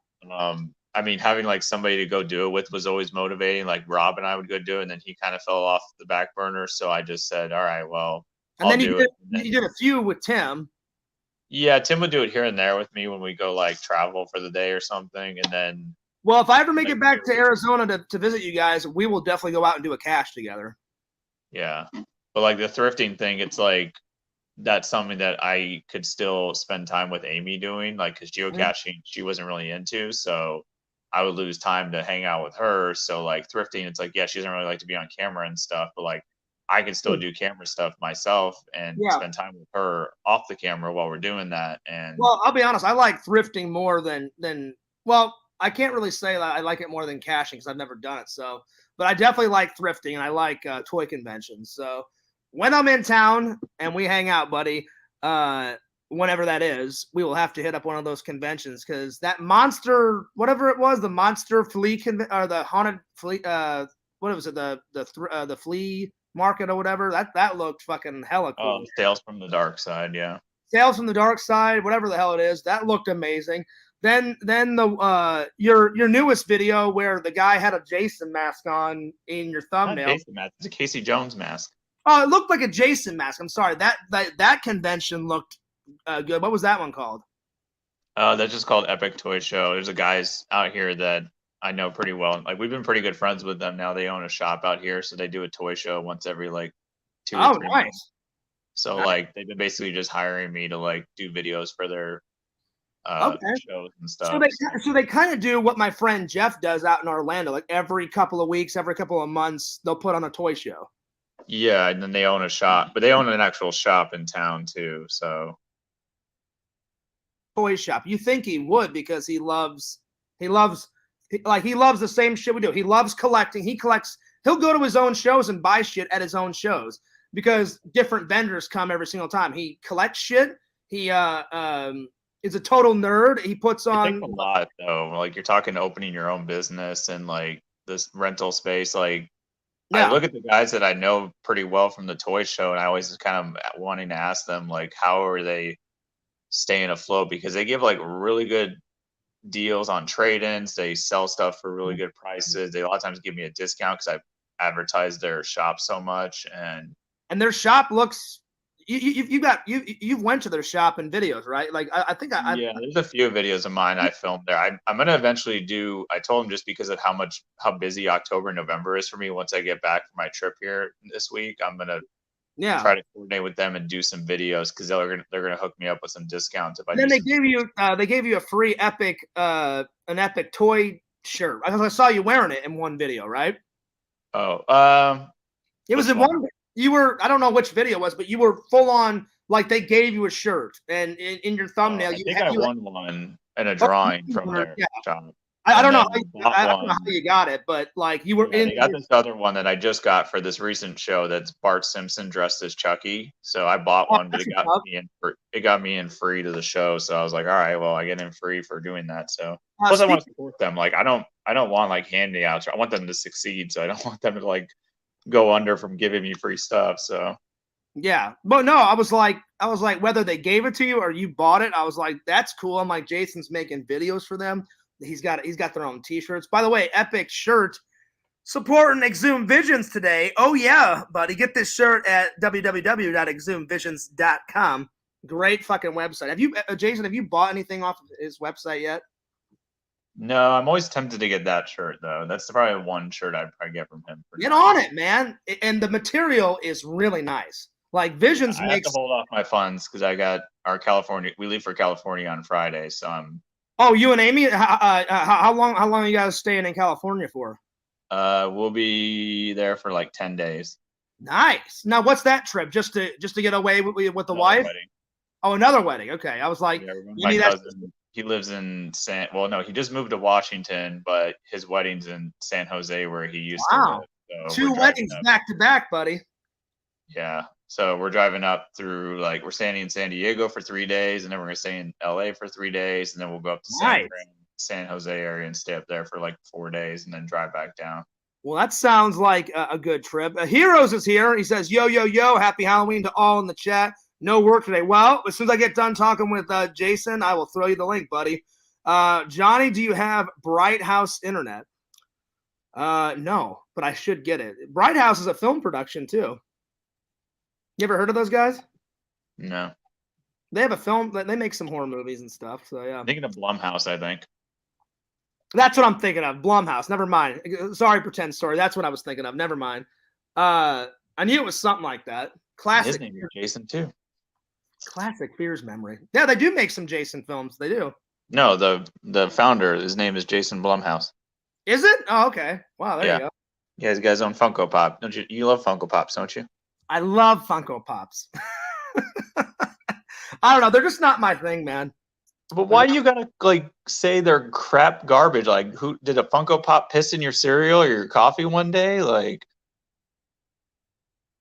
I mean, having like somebody to go do it with was always motivating. Like Rob and I would go do it, and then he kind of fell off the back burner. So I just said, all right, well, And I'll then do it. And you then did a few with Tim. yeah, Tim would do it here and there with me when we go like travel for the day or something, and then Well, if I ever make like it back to Arizona to visit you guys, we will definitely go out and do a cache together. yeah, but like the thrifting thing, it's like that's something that I could still spend time with Amy doing, like because Mhm. geocaching she wasn't really into, so I would lose time to hang out with her. So like thrifting, it's like yeah, she doesn't really like to be on camera and stuff, but like I can still do camera stuff myself and Yeah. spend time with her off the camera while we're doing that. And Well, I'll be honest. I like thrifting more than. Well, I can't really say that I like it more than caching because I've never done it. So, but I definitely like thrifting and I like toy conventions. So, when I'm in town and we hang out, buddy, uh, whenever that is, we will have to hit up one of those conventions because that monster, whatever it was, the monster flea or the haunted flea, what was it, the flea market or whatever. That looked fucking hella cool. Tales from the Dark Side, yeah. Tales from the Dark Side, whatever the hell it is, that looked amazing. Then the your newest video where the guy had a Jason mask on in your Not thumbnail. Jason mask, it's a Casey Jones mask. Oh, it looked like a Jason mask. I'm sorry. That convention looked good. What was that one called? That's just called Epic Toy Show. There's a guys out here that I know pretty well. Like we've been pretty good friends with them now. They own a shop out here, so they do a toy show once every like 2 or 3 months. Nice. So like they've been basically just hiring me to like do videos for their Okay. shows and So stuff. they kind of do what my friend Jeff does out in Orlando. Like every couple of weeks, every couple of months, they'll put on a toy show. Yeah, and then they own a shop, but they own an actual shop in town too. So Toy shop. You think he would because he loves he loves the same shit we do. He loves collecting. He'll go to his own shows and buy shit at his own shows because different vendors come every single time. He collects shit. He is a total nerd. He puts it takes on a lot though. Like you're talking opening your own business and like this rental space. Like I Yeah. look at the guys that I know pretty well from the toy show, and I always kind of wanting to ask them like, how are they staying afloat? Because they give like really good deals on trade-ins. They sell stuff for really good prices. They a lot of times give me a discount because I advertise their shop so much. And their shop looks. You've went to their shop in videos, right? Like I think yeah, there's a few videos of mine I filmed there. I'm gonna eventually do. I told them just because of how busy October and November is for me. Once I get back from my trip here this week, I'm gonna yeah. try to coordinate with them and do some videos because they're gonna hook me up with some discounts if I And then do. they gave you a free an epic toy shirt. I saw you wearing it in one video, right? Oh, It was which in one? one. You were, I don't know which video it was, but you were full on, like they gave you a shirt, and in your thumbnail, I think I won one in a oh, drawing from their yeah. shop. I And don't know. then I don't know how you got it, but like you were yeah, in. they got this other one that I just got for this recent show. That's Bart Simpson dressed as Chucky. So I bought one, but it got me in free to the show. So I was like, all right, well, I get in free for doing that. So plus, I want to support them. Like I don't want like handouts. I want them to succeed. So I don't want them to like go under from giving me free stuff. So Yeah, but no, I was like, whether they gave it to you or you bought it, I was like, that's cool. I'm like, Jason's making videos for them. He's got their own T-shirts. By the way, epic shirt supporting Exhume Visions today. Oh yeah, buddy, get this shirt at www.exhumevisions.com. Great fucking website. Have you, Jason? Have you bought anything off of his website yet? no, I'm always tempted to get that shirt though. That's probably one shirt I'd probably get from him. Get on it, man. And the material is really nice. Like Visions I makes. have to hold off my funds because I got our California. We leave for California on Friday, so I'm. Oh, you and Amy. How long? How long are you guys staying in California for? We'll be there for like 10 days. Nice. Now, what's that trip? Just to get away with the Another wife? wedding. Oh, another wedding. Okay, I was like, Yeah, my cousin. He lives in no, he just moved to Washington, but his wedding's in San Jose where he used to live. So 2 weddings back to back, buddy. Yeah. So we're driving up through like we're staying in San Diego for 3 days, and then we're gonna stay in LA for 3 days, and then we'll go up to San Jose area and stay up there for like 4 days, and then drive back down. Well, that sounds like a good trip. Heroes is here. He says, "Yo, yo, yo! Happy Halloween to all in the chat. No work today." Well, as soon as I get done talking with Jason, I will throw you the link, buddy. Johnny, do you have Bright House Internet? No, but I should get it. Bright House is a film production too. You ever heard of those guys? No. They have a film. They make some horror movies and stuff. So yeah. I'm thinking of Blumhouse, I think. That's what I'm thinking of. Blumhouse. Never mind. Sorry, pretend story. That's what I was thinking of. Never mind. I knew it was something like that. Classic. His name is Jason too. Classic Fears memory. Yeah, they do make some Jason films. They do. No, the founder, his name is Jason Blumhouse. Is it? Oh, okay. Wow, there you go. Yeah, he's got his own Funko Pop. Don't you? You love Funko Pops, don't you? I love Funko Pops. I don't know. They're just not my thing, man. But why you gotta like say they're crap garbage? Like, who did a Funko Pop piss in your cereal or your coffee one day? Like,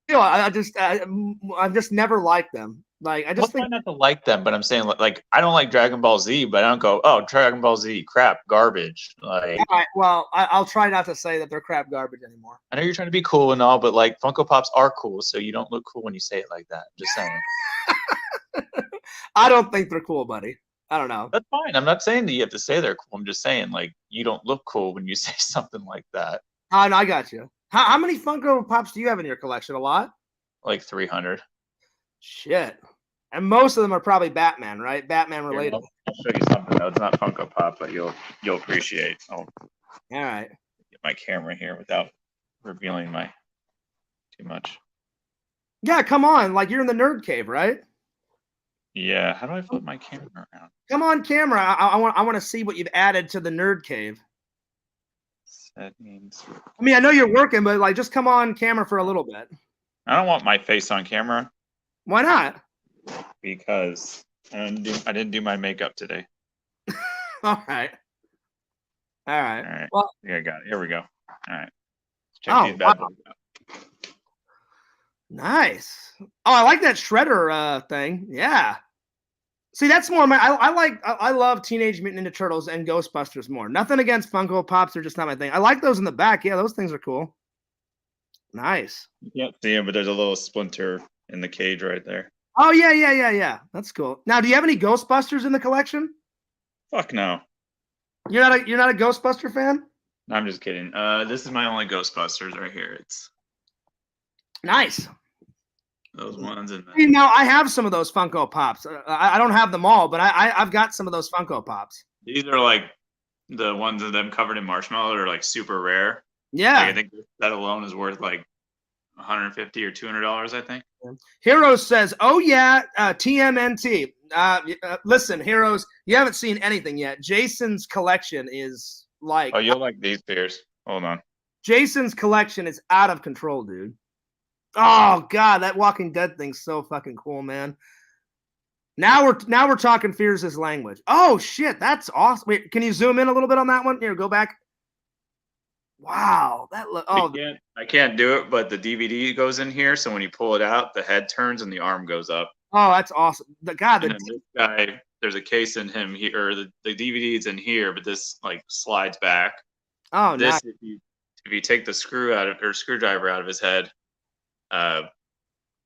You know, I've just never liked them. Like, I just think not to like them, but I'm saying like I don't like Dragon Ball Z, but I don't go, oh, Dragon Ball Z, crap, garbage. Like, all right, well, I'll try not to say that they're crap garbage anymore. I know you're trying to be cool and all, but like Funko Pops are cool, so you don't look cool when you say it like that. Just saying. I don't think they're cool, buddy. I don't know. That's fine. I'm not saying that you have to say they're cool. I'm just saying like you don't look cool when you say something like that. Oh, no, I got you. How many Funko Pops do you have in your collection? A lot? Like 300. Shit. And most of them are probably Batman, right? Batman related. I'll show you something though. It's not Funko Pop, but you'll appreciate. I'll All right. get my camera here without revealing my too much. Yeah, come on. Like, you're in the nerd cave, right? Yeah. How do I flip my camera around? Come on, camera. I want to see what you've added to the nerd cave. Settings. I mean, I know you're working, but like, just come on camera for a little bit. I don't want my face on camera Why not? because I didn't do my makeup today. All right. All right. All right. Well, yeah, I got it. Here we go. All right. Let's check these bad boys out. Nice. Oh, I like that shredder thing. Yeah. See, that's more my. I love Teenage Mutant Ninja Turtles and Ghostbusters more. Nothing against Funko Pops; they're just not my thing. I like those in the back. Yeah, those things are cool. Nice. You can't see him, but there's a little splinter in the cage right there. Oh yeah. That's cool. Now, do you have any Ghostbusters in the collection? Fuck no. You're not a Ghostbuster fan? No, I'm just kidding. This is my only Ghostbusters right here. It's Nice. those ones and You know, I have some of those Funko Pops. I don't have them all, but I've got some of those Funko Pops. these are like the ones of them covered in marshmallow are like super rare. Yeah. Like, I think that alone is worth like $150 or $200. I think. Heroes says, "Oh yeah, TMNT." Listen, Heroes, you haven't seen anything yet. Jason's collection is like. Oh, you'll like these beers. Hold on. Jason's collection is out of control, dude. Oh God, that Walking Dead thing's so fucking cool, man. Now we're talking Fears' language. Oh shit, that's awesome. Wait, can you zoom in a little bit on that one? Here, go back. Wow, that look. Oh, I can't do it, but the DVD goes in here, so when you pull it out, the head turns and the arm goes up. oh, that's awesome. And then this guy, there's a case in him here, or the DVD is in here, but this like slides back. oh, This, nice. if you take the screwdriver out of his head,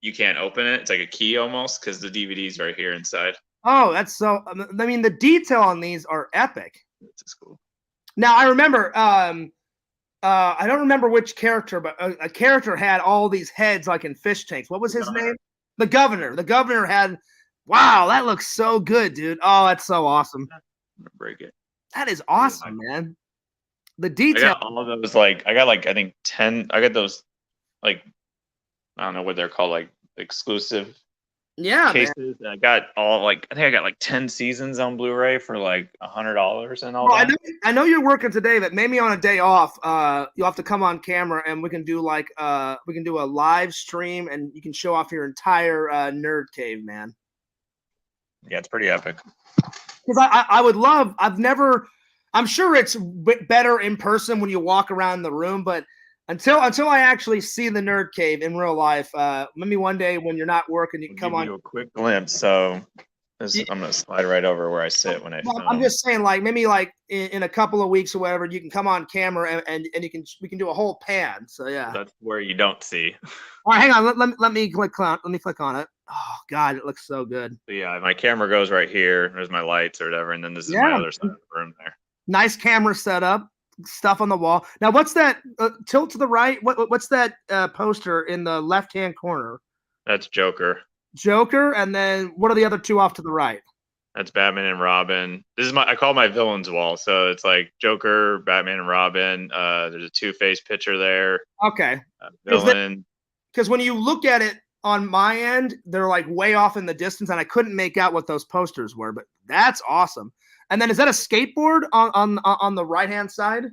you can't open it. It's like a key almost because the DVD's right here inside. Oh, that's so. I mean, the detail on these are epic. This is cool. Now I remember. I don't remember which character, but a character had all these heads like in fish tanks. What was his name? The governor. The governor had. Wow, that looks so good, dude. Oh, that's so awesome. I'm gonna break it. That is awesome, man. The I detail. got all of those. Like I got like I think 10. I got those like I don't know what they're called, like exclusive Yeah, man. cases. I got all like I think I got like 10 seasons on Blu-ray for like $100 and all Well, that. I know you're working today, but maybe on a day off, you'll have to come on camera and we can do a live stream and you can show off your entire nerd cave, man. Yeah, it's pretty epic. Because I would love. I'm sure it's better in person when you walk around the room, but until I actually see the nerd cave in real life, maybe one day when you're not working, you can come Give on. you a quick glimpse. So I'm gonna slide right over where I sit when I film. I'm just saying, like maybe like in a couple of weeks or whatever, you can come on camera and we can do a whole pan. So yeah. That's where you don't see. All right, hang on. Let me click on it. Oh God, it looks so good. But yeah, my camera goes right here. There's my lights or whatever, and then this is my other side of the room there. Nice camera setup. Stuff on the wall. Now, what's that? Tilt to the right. What's that poster in the left-hand corner? That's Joker. Joker, and then what are the other two off to the right? That's Batman and Robin. This is I call my villains wall. So it's like Joker, Batman and Robin. There's a Two-Face picture there. Okay. Villain. Because when you look at it on my end, they're like way off in the distance, and I couldn't make out what those posters were. But that's awesome. And then is that a skateboard on the right-hand side?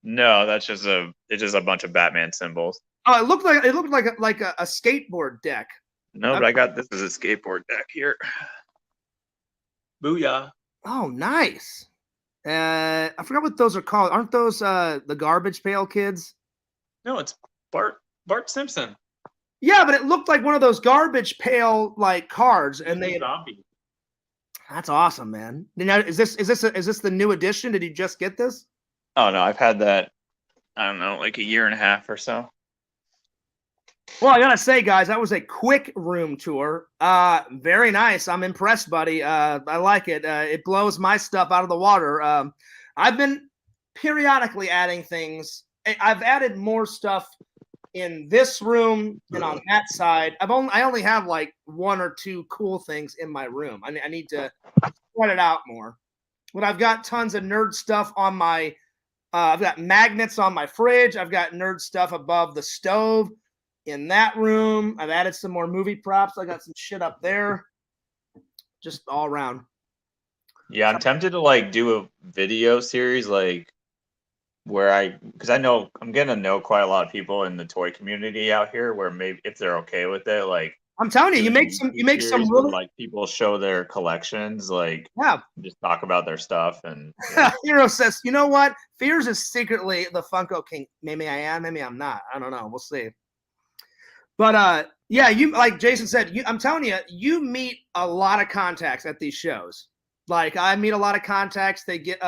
No, it's just a bunch of Batman symbols. Oh, it looked like a skateboard deck. No, but I got this as a skateboard deck here. Booyah. Oh, nice. I forgot what those are called. Aren't those the Garbage Pail Kids? No, it's Bart Simpson. Yeah, but it looked like one of those Garbage Pail like cards, and they. Zombie. That's awesome, man. Now, is this the new edition? Did you just get this? Oh no, I've had that. I don't know, like a year and a half or so. Well, I gotta say, guys, that was a quick room tour. Very nice. I'm impressed, buddy. I like it. It blows my stuff out of the water. I've been periodically adding things. I've added more stuff in this room than on that side. I only have like one or two cool things in my room. I need to spread it out more. But I've got tons of nerd stuff on my. I've got magnets on my fridge. I've got nerd stuff above the stove in that room. I've added some more movie props. I got some shit up there. Just all around. Yeah, I'm tempted to like do a video series like where because I know I'm getting to know quite a lot of people in the toy community out here where maybe if they're okay with it, like I'm telling you, you make some really like people show their collections, like just talk about their stuff and Hero says, you know what? Fears is secretly the Funko King. Maybe I am, maybe I'm not. I don't know. We'll see. But yeah, you like Jason said, I'm telling you, you meet a lot of contacts at these shows. Like I meet a lot of contacts. They get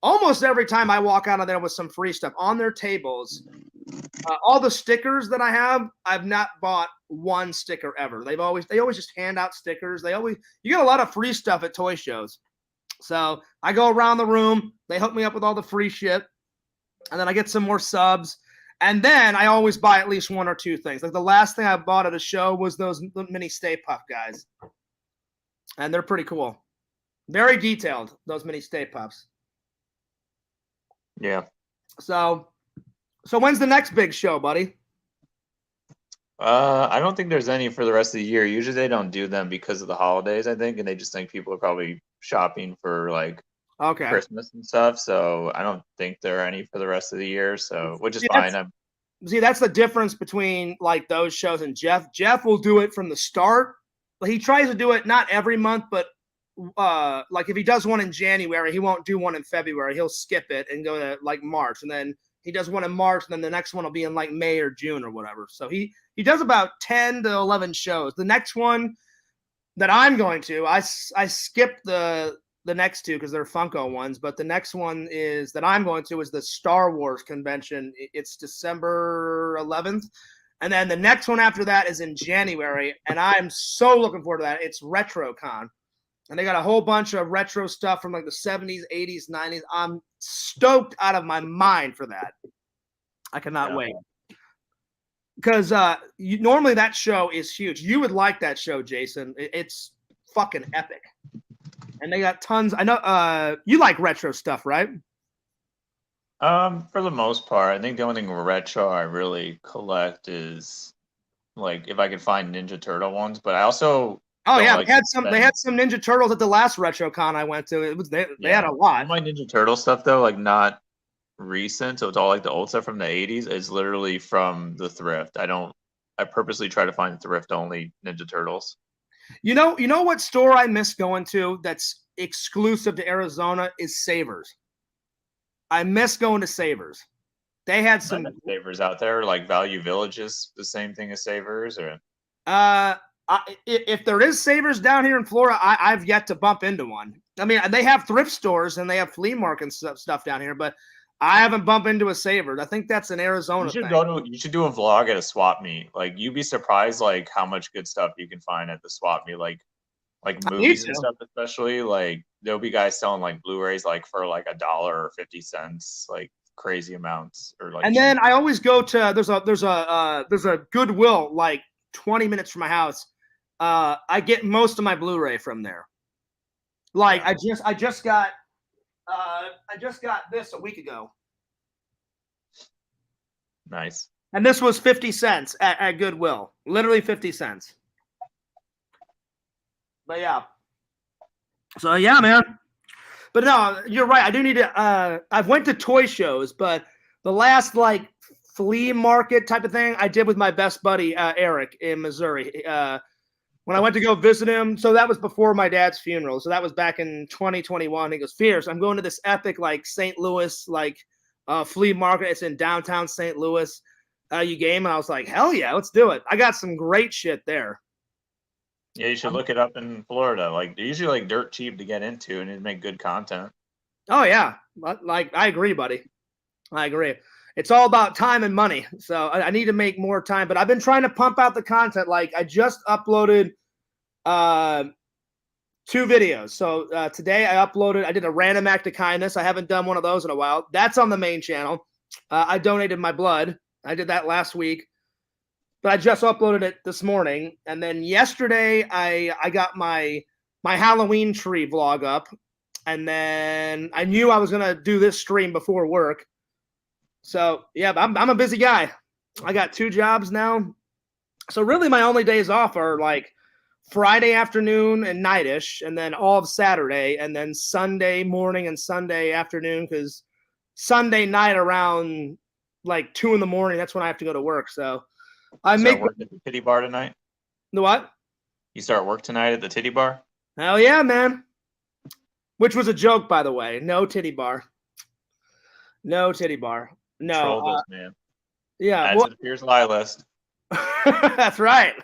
almost every time I walk out of there with some free stuff on their tables. All the stickers that I have, I've not bought one sticker ever. They always just hand out stickers. You get a lot of free stuff at toy shows. So I go around the room. They hook me up with all the free shit, and then I get some more subs. And then I always buy at least one or two things. Like the last thing I bought at a show was those mini Stay Puft guys, and they're pretty cool. Very detailed, those mini Stay Puffs. Yeah. So when's the next big show, buddy? I don't think there's any for the rest of the year. Usually they don't do them because of the holidays, I think, and they just think people are probably shopping for like Christmas and stuff. So I don't think there are any for the rest of the year. So which is fine. That's the difference between like those shows and Jeff. Jeff will do it from the start. He tries to do it not every month, but like if he does one in January, he won't do one in February. He'll skip it and go to like March, and then he does one in March, and then the next one will be in like May or June or whatever. So he does about 10 to 11 shows. The next one that I'm going to, I skipped the next two because they're Funko ones, but the next one that I'm going to is the Star Wars convention. It's December 11th. And then the next one after that is in January, and I'm so looking forward to that. It's RetroCon. And they got a whole bunch of retro stuff from like the 70s, 80s, 90s. I'm stoked out of my mind for that. I cannot wait. Because normally that show is huge. You would like that show, Jason. It's fucking epic. And they got tons. I know you like retro stuff, right? For the most part, I think the only thing retro I really collect is like if I could find Ninja Turtle ones. But I also they had some Ninja Turtles at the last RetroCon I went to. They had a lot. My Ninja Turtle stuff though, like not recent, so it's all like the old stuff from the 80s. Is literally from the thrift. I purposely try to find thrift only Ninja Turtles. You know what store I miss going to that's exclusive to Arizona is Savers. I miss going to Savers. They had some Savers out there, like Value Village is the same thing as Savers, or if there is Savers down here in Florida, I've yet to bump into one. I mean, they have thrift stores and they have flea market stuff down here, but I haven't bumped into a Savers. I think that's an Arizona thing. You should do a vlog at a swap meet. Like you'd be surprised, like how much good stuff you can find at the swap meet. Like movies and stuff, especially. Like there'll be guys selling like Blu-rays like for like $1 or 50 cents, like crazy amounts. Or like. And then I always go to there's a Goodwill like 20 minutes from my house. I get most of my Blu-ray from there. Like I just got this a week ago. Nice. And this was 50 cents at Goodwill. Literally 50 cents. But yeah. So yeah, man. But no, you're right. I do need to I've went to toy shows, but the last like flea market type of thing I did with my best buddy Eric in Missouri. When I went to go visit him, so that was before my dad's funeral. So that was back in 2021. He goes, Fierce, I'm going to this epic like St. Louis like flea market. It's in downtown St. Louis. You game? And I was like, hell yeah, let's do it. I got some great shit there. Yeah, you should look it up in Florida. Like they're usually like dirt cheap to get into, and it make good content. Oh yeah, like I agree, buddy. I agree. It's all about time and money. So I need to make more time, but I've been trying to pump out the content. Like I just uploaded 2 videos. So today I did a random act of kindness. I haven't done one of those in a while. That's on the main channel. I donated my blood. I did that last week, but I just uploaded it this morning. And then yesterday I got my Halloween tree vlog up. And then I knew I was going to do this stream before work. So yeah, I'm a busy guy. I got 2 jobs now. So really my only days off are like Friday afternoon and nightish, and then all of Saturday, and then Sunday morning and Sunday afternoon, because Sunday night around like 2 in the morning, that's when I have to go to work. So I make work at the titty bar tonight. The what? You start work tonight at the titty bar? Hell yeah, man. Which was a joke, by the way. No titty bar. No titty bar. No. Trolled us, man. Yeah. That's the Fierce Lie list. That's right.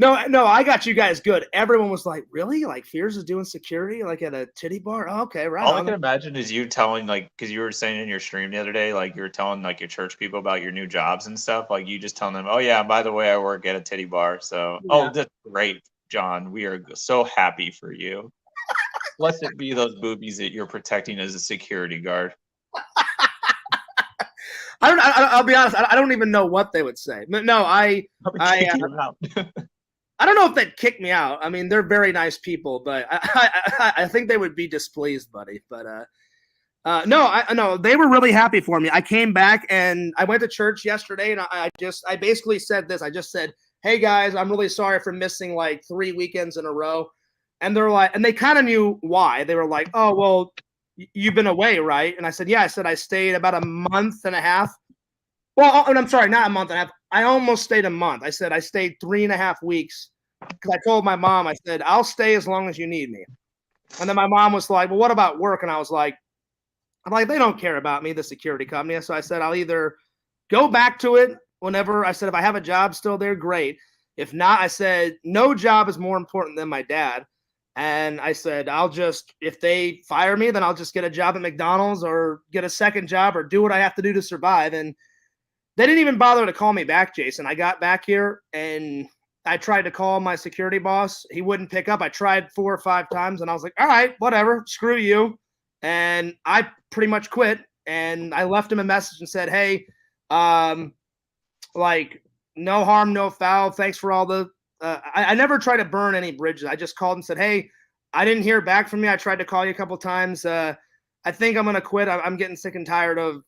No, I got you guys good. Everyone was like, really? Like Fears is doing security like at a titty bar? Oh, okay, right All I on. can imagine is you telling, like, because you were saying in your stream the other day, like you were telling like your church people about your new jobs and stuff. Like you just telling them, oh yeah, by the way, I work at a titty bar. So, Yeah. oh, that's great, John. We are so happy for you. Blessed be those boobies that you're protecting as a security guard. I'll be honest. I don't even know what they would say. But no, I Kick you out. I don't know if they'd kick me out. I mean, they're very nice people, but I think they would be displeased, buddy. But no, they were really happy for me. I came back and I went to church yesterday, and I basically said this. I just said, "Hey guys, I'm really sorry for missing like 3 weekends in a row," and they're like, and they kind of knew why. They were like, "Oh well, you've been away, right?" And I said, "Yeah." I said I stayed about a month and a half. Well, and I'm sorry, not a month and a half. I almost stayed a month. I said I stayed 3.5 weeks because I told my mom, I said, I'll stay as long as you need me. And then my mom was like, well, what about work? And I was like, they don't care about me, the security company. So I said, I'll either go back to it whenever. I said, if I have a job still there, great. If not, I said, no job is more important than my dad. And I said, if they fire me, then I'll just get a job at McDonald's or get a second job or do what I have to do to survive. And they didn't even bother to call me back, Jason. I got back here and I tried to call my security boss. He wouldn't pick up. I tried 4 or 5 times and I was like, all right, whatever, screw you. And I pretty much quit. And I left him a message and said, hey, like, no harm, no foul. Thanks for all the. I never tried to burn any bridges. I just called and said, hey, I didn't hear back from you. I tried to call you a couple times. I think I'm going to quit. I'm getting sick and tired of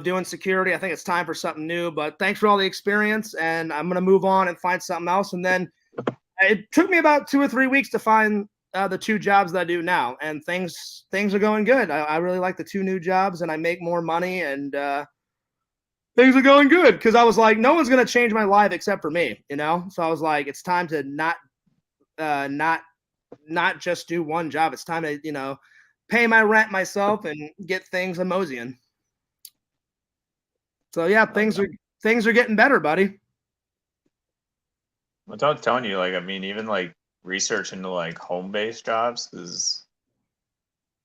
doing security. I think it's time for something new, but thanks for all the experience and I'm going to move on and find something else. And then it took me about 2 or 3 weeks to find the 2 jobs that I do now, and things are going good. I really like the 2 new jobs and I make more money and things are going good because I was like, no one's going to change my life except for me, you know? So I was like, it's time to not just do one job. It's time to, pay my rent myself and get things a moseying. So yeah, things are getting better, buddy. I'm telling you, like, I mean, even like research into like home-based jobs, because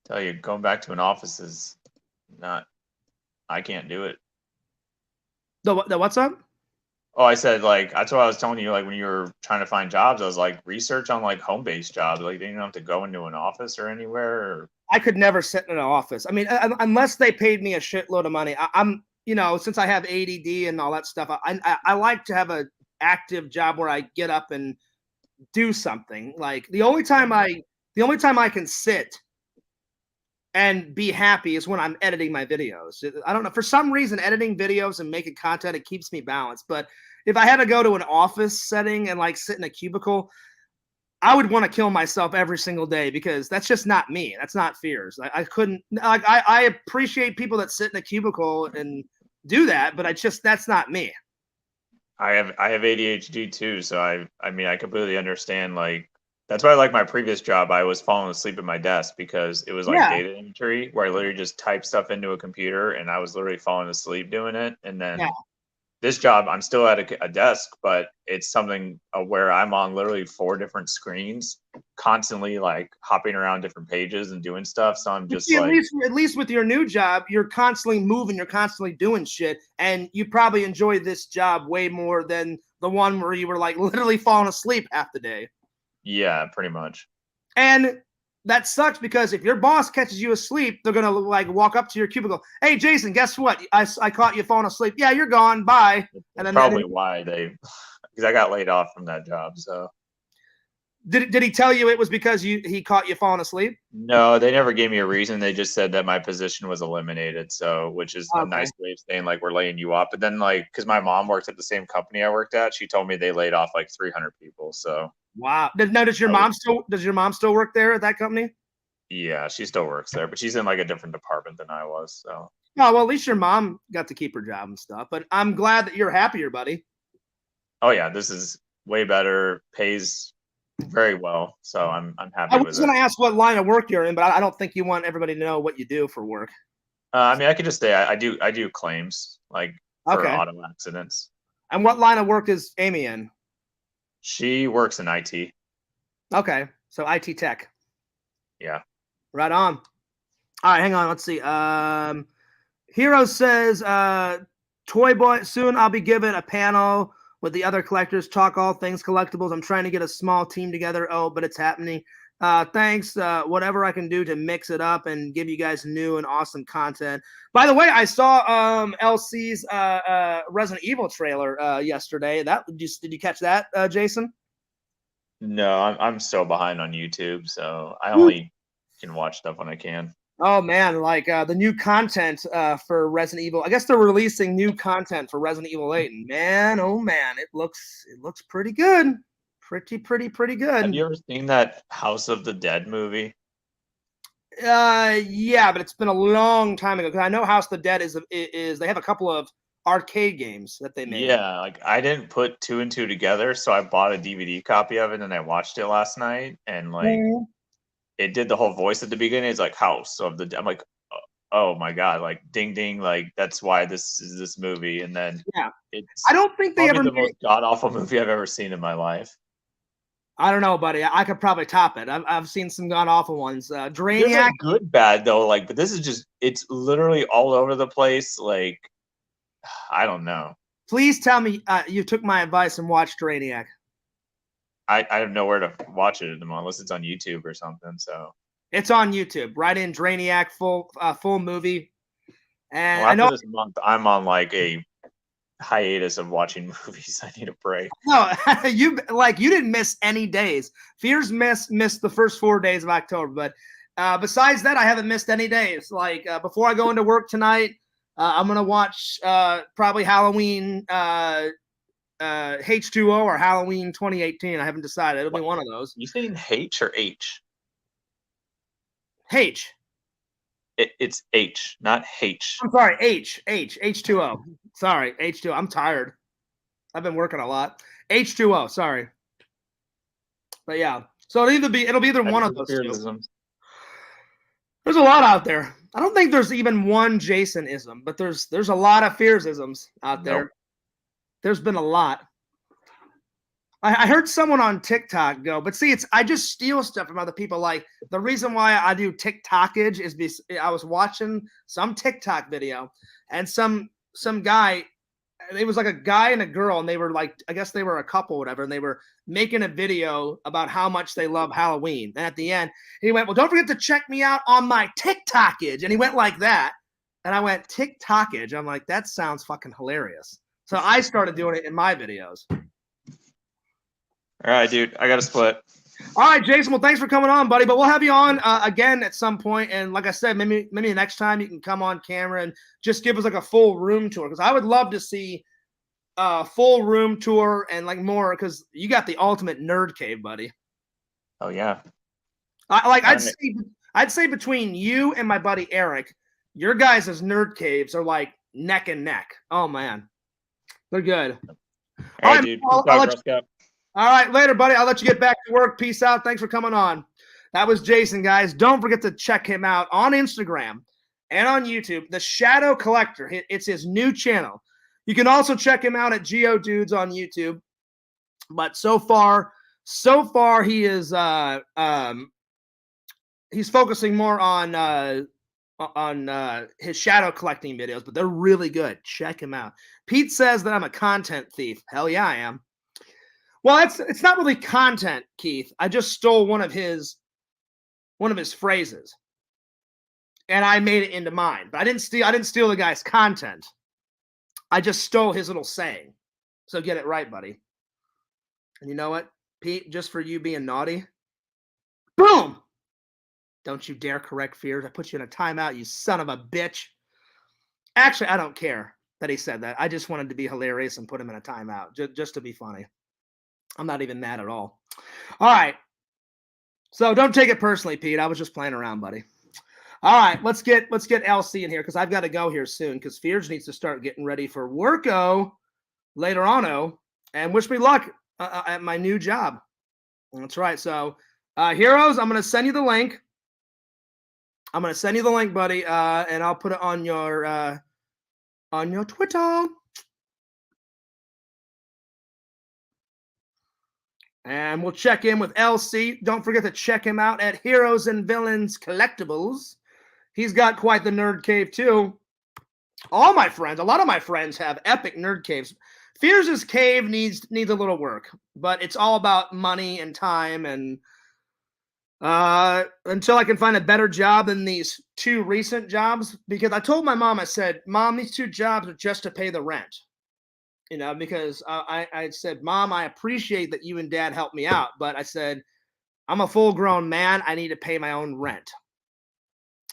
tell you, going back to an office is not. I can't do it. The what's up? Oh, I said like that's what I was telling you. Like when you were trying to find jobs, I was like research on like home-based jobs. Like they don't have to go into an office or anywhere. Or... I could never sit in an office. I mean, unless they paid me a shitload of money. I'm since I have ADD and all that stuff, I like to have a active job where I get up and do something. Like the only time I can sit and be happy is when I'm editing my videos. I don't know, for some reason, editing videos and making content, it keeps me balanced. But if I had to go to an office setting and like sit in a cubicle, I would want to kill myself every single day because that's just not me. That's not Fears. I couldn't, like, I appreciate people that sit in a cubicle and do that, but that's not me. I have ADHD too, so I mean I completely understand. Like that's why I like my previous job. I was falling asleep at my desk because it was like data entry where I literally just type stuff into a computer and I was literally falling asleep doing it. And then this job, I'm still at a desk, but it's something where I'm on literally 4 different screens, constantly like hopping around different pages and doing stuff. So I'm just like, at least with your new job, you're constantly moving, you're constantly doing shit, and you probably enjoy this job way more than the one where you were like literally falling asleep half the day. Yeah, pretty much. And that sucks because if your boss catches you asleep, they're gonna like walk up to your cubicle. Hey, Jason, guess what? I caught you falling asleep. Yeah, you're gone. Bye. And then probably why because I got laid off from that job. So did he tell you it was because he caught you falling asleep? No, they never gave me a reason. They just said that my position was eliminated. So which is a nice way of saying like we're laying you off. But then like because my mom worked at the same company I worked at, she told me they laid off like 300 people. So wow. Now does your mom still work there at that company? Yeah, she still works there, but she's in like a different department than I was. So oh well, at least your mom got to keep her job and stuff. But I'm glad that you're happier, buddy. Oh yeah, this is way better, pays very well. So I'm happy with it. I was gonna ask what line of work you're in, but I don't think you want everybody to know what you do for work. I mean, I could just say I do claims. Like for Okay. auto accidents. And what line of work is Amy in? She works in IT. Okay, so IT tech. Yeah. Right on. All right, hang on. Let's see. Hero says, Toy Boy, soon I'll be given a panel with the other collectors, talk all things collectibles. I'm trying to get a small team together. Oh, but it's happening. Thanks. Whatever I can do to mix it up and give you guys new and awesome content. By the way, I saw LC's Resident Evil trailer yesterday. Did you catch that, Jason? No, I'm so behind on YouTube, so I only can watch stuff when I can. Oh man, like the new content for Resident Evil. I guess they're releasing new content for Resident Evil 8. And man, oh man, it looks pretty good. Pretty good. Have you ever seen that House of the Dead movie? Yeah, but it's been a long time ago because I know House of the Dead is they have a couple of arcade games that they made. Yeah, like I didn't put two and two together, so I bought a DVD copy of it and I watched it last night, and like it did the whole voice at the beginning. It's like House of the Dead. I'm like, oh my god, like ding ding, like that's why this is this movie. And then Yeah, it's I don't think they probably ever the most god awful movie I've ever seen in my life. I don't know, buddy. I could probably top it. I've seen some god awful ones. There's Drainiac. like good bad though, like, but this is just it's literally all over the place. Like I don't know. Please tell me you took my advice and watched Drainiac. I have nowhere to watch it unless it's on YouTube or something. So it's on YouTube. Right in Drainiac full movie. And well, I know this month I'm on like a hiatus of watching movies. I need a break. No, you didn't miss any days. Fears missed the first 4 days of October, but besides that, I haven't missed any days. Like before I go into work tonight, I'm gonna watch probably Halloween H2O or Halloween 2018. I haven't decided. It'll be one of those. You saying H or H? H. It's H, not H. I'm sorry, H2O. Sorry, H2O. I'm tired. I've been working a lot. H2O. Sorry, but yeah. So it'll be either one of those two. There's a lot out there. I don't think there's even one Jason-ism, but there's a lot of Fears-isms out there. Nope. There's been a lot. I heard someone on TikTok go, but see, I just steal stuff from other people. Like the reason why I do TikTokage is because I was watching some TikTok video and some guy, it was like a guy and a girl, and they were like, I guess they were a couple, or whatever, and they were making a video about how much they love Halloween. And at the end, he went, well, don't forget to check me out on my TikTokage. And he went like that. And I went, TikTokage? I'm like, that sounds fucking hilarious. So I started doing it in my videos. All right, dude. I got to split. All right, Jason. Well, thanks for coming on, buddy. But we'll have you on again at some point. And like I said, maybe next time you can come on camera and just give us like a full room tour, because I would love to see a full room tour and like more, because you got the ultimate nerd cave, buddy. Oh yeah. I'd say between you and my buddy Eric, your guys' nerd caves are like neck and neck. Oh man, they're good. All right, dude. All right, later, buddy. I'll let you get back to work. Peace out. Thanks for coming on. That was Jason, guys. Don't forget to check him out on Instagram and on YouTube. The Shadow Collector. It's his new channel. You can also check him out at Geodudes on YouTube. But so far he is he's focusing more on his shadow collecting videos, but they're really good. Check him out. Pete says that I'm a content thief. Hell yeah, I am. Well, it's not really content, Keith. I just stole one of his phrases, and I made it into mine. But I didn't steal the guy's content. I just stole his little saying. So get it right, buddy. And you know what, Pete? Just for you being naughty, boom! Don't you dare correct Fears. I put you in a timeout, you son of a bitch. Actually, I don't care that he said that. I just wanted to be hilarious and put him in a timeout, just to be funny. I'm not even mad at all. All right. So don't take it personally, Pete. I was just playing around, buddy. All right, let's get LC in here, because I've got to go here soon, because Fears needs to start getting ready for worko later on. And wish me luck at my new job. That's right. So, heroes, I'm going to send you the link. I'm going to send you the link, buddy, and I'll put it on your Twitter. And we'll check in with LC. Don't forget to check him out at Heroes and Villains Collectibles. He's got quite the nerd cave, too. All my friends, a lot of my friends have epic nerd caves. Fears' cave needs a little work, but it's all about money and time. And until I can find a better job than these 2 recent jobs, because I told my mom, I said, Mom, these 2 jobs are just to pay the rent. You know, because I said, Mom, I appreciate that you and Dad helped me out, but I said, I'm a full-grown man. I need to pay my own rent.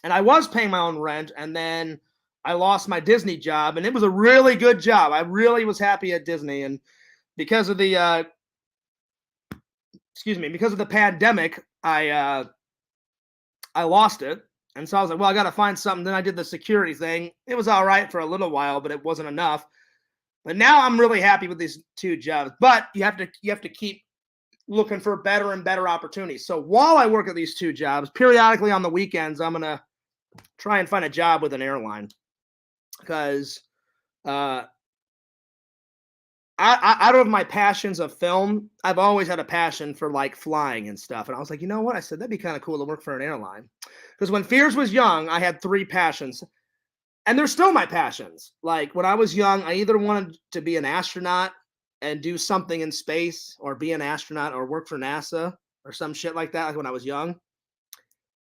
And I was paying my own rent, and then I lost my Disney job, and it was a really good job. I really was happy at Disney, and because of the because of the pandemic, I lost it. And so I was like, well, I got to find something. Then I did the security thing. It was all right for a little while, but it wasn't enough. But now I'm really happy with these 2 jobs. But you have to keep looking for better and better opportunities. So while I work at these 2 jobs, periodically on the weekends, I'm gonna try and find a job with an airline, because out of my passions of film, I've always had a passion for like flying and stuff. And I was like, you know what? I said that'd be kind of cool to work for an airline. Because when Fears was young, I had 3 passions. And they're still my passions. Like when I was young, I either wanted to be an astronaut and do something in space, or be an astronaut or work for NASA or some shit like that, like when I was young.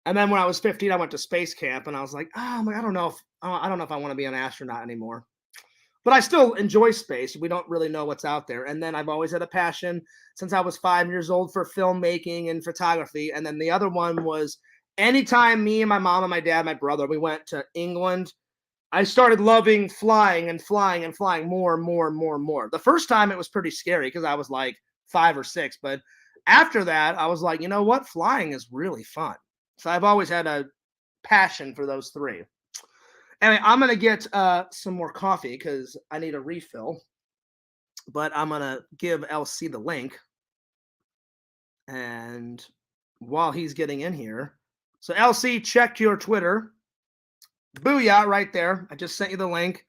And then when I was 15, I went to space camp, and I was like, I don't know if I want to be an astronaut anymore. But I still enjoy space. We don't really know what's out there. And then I've always had a passion since I was 5 years old for filmmaking and photography. And then the other one was anytime me and my mom and my dad, my brother, we went to England, I started loving flying and flying and flying more and more and more and more. The first time it was pretty scary because I was like 5 or 6. But after that, I was like, you know what? Flying is really fun. So I've always had a passion for those 3. Anyway, I'm going to get some more coffee because I need a refill. But I'm going to give LC the link. And while he's getting in here, so LC, check your Twitter. Booyah, right there. I just sent you the link.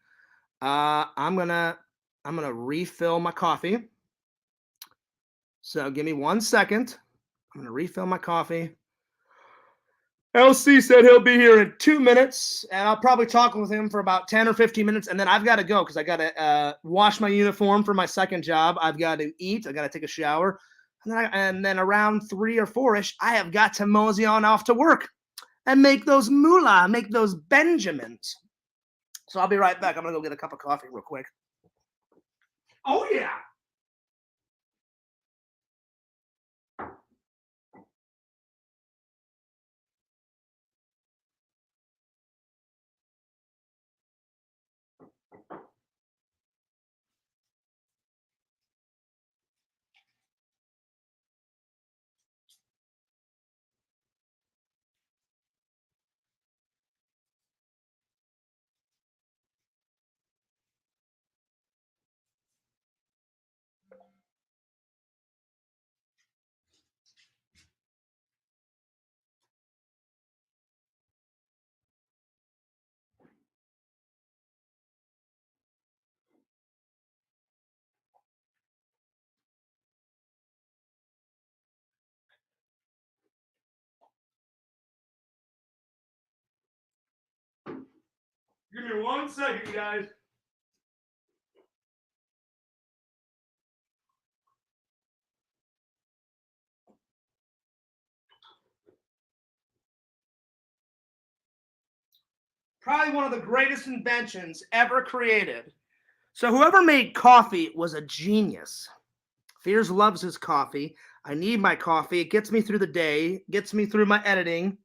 I'm gonna refill my coffee. So give me 1 second. I'm gonna refill my coffee. LC said he'll be here in 2 minutes, and I'll probably talk with him for about 10 or 15 minutes, and then I've got to go because I got to wash my uniform for my second job. I've got to eat. I got to take a shower, and then around 3 or 4ish, I have got to mosey on off to work and make those moolah, make those Benjamins. So I'll be right back. I'm going to go get a cup of coffee real quick. Oh, yeah. Give me 1 second, guys. Probably one of the greatest inventions ever created. So whoever made coffee was a genius. Fears loves his coffee. I need my coffee. It gets me through the day, gets me through my editing.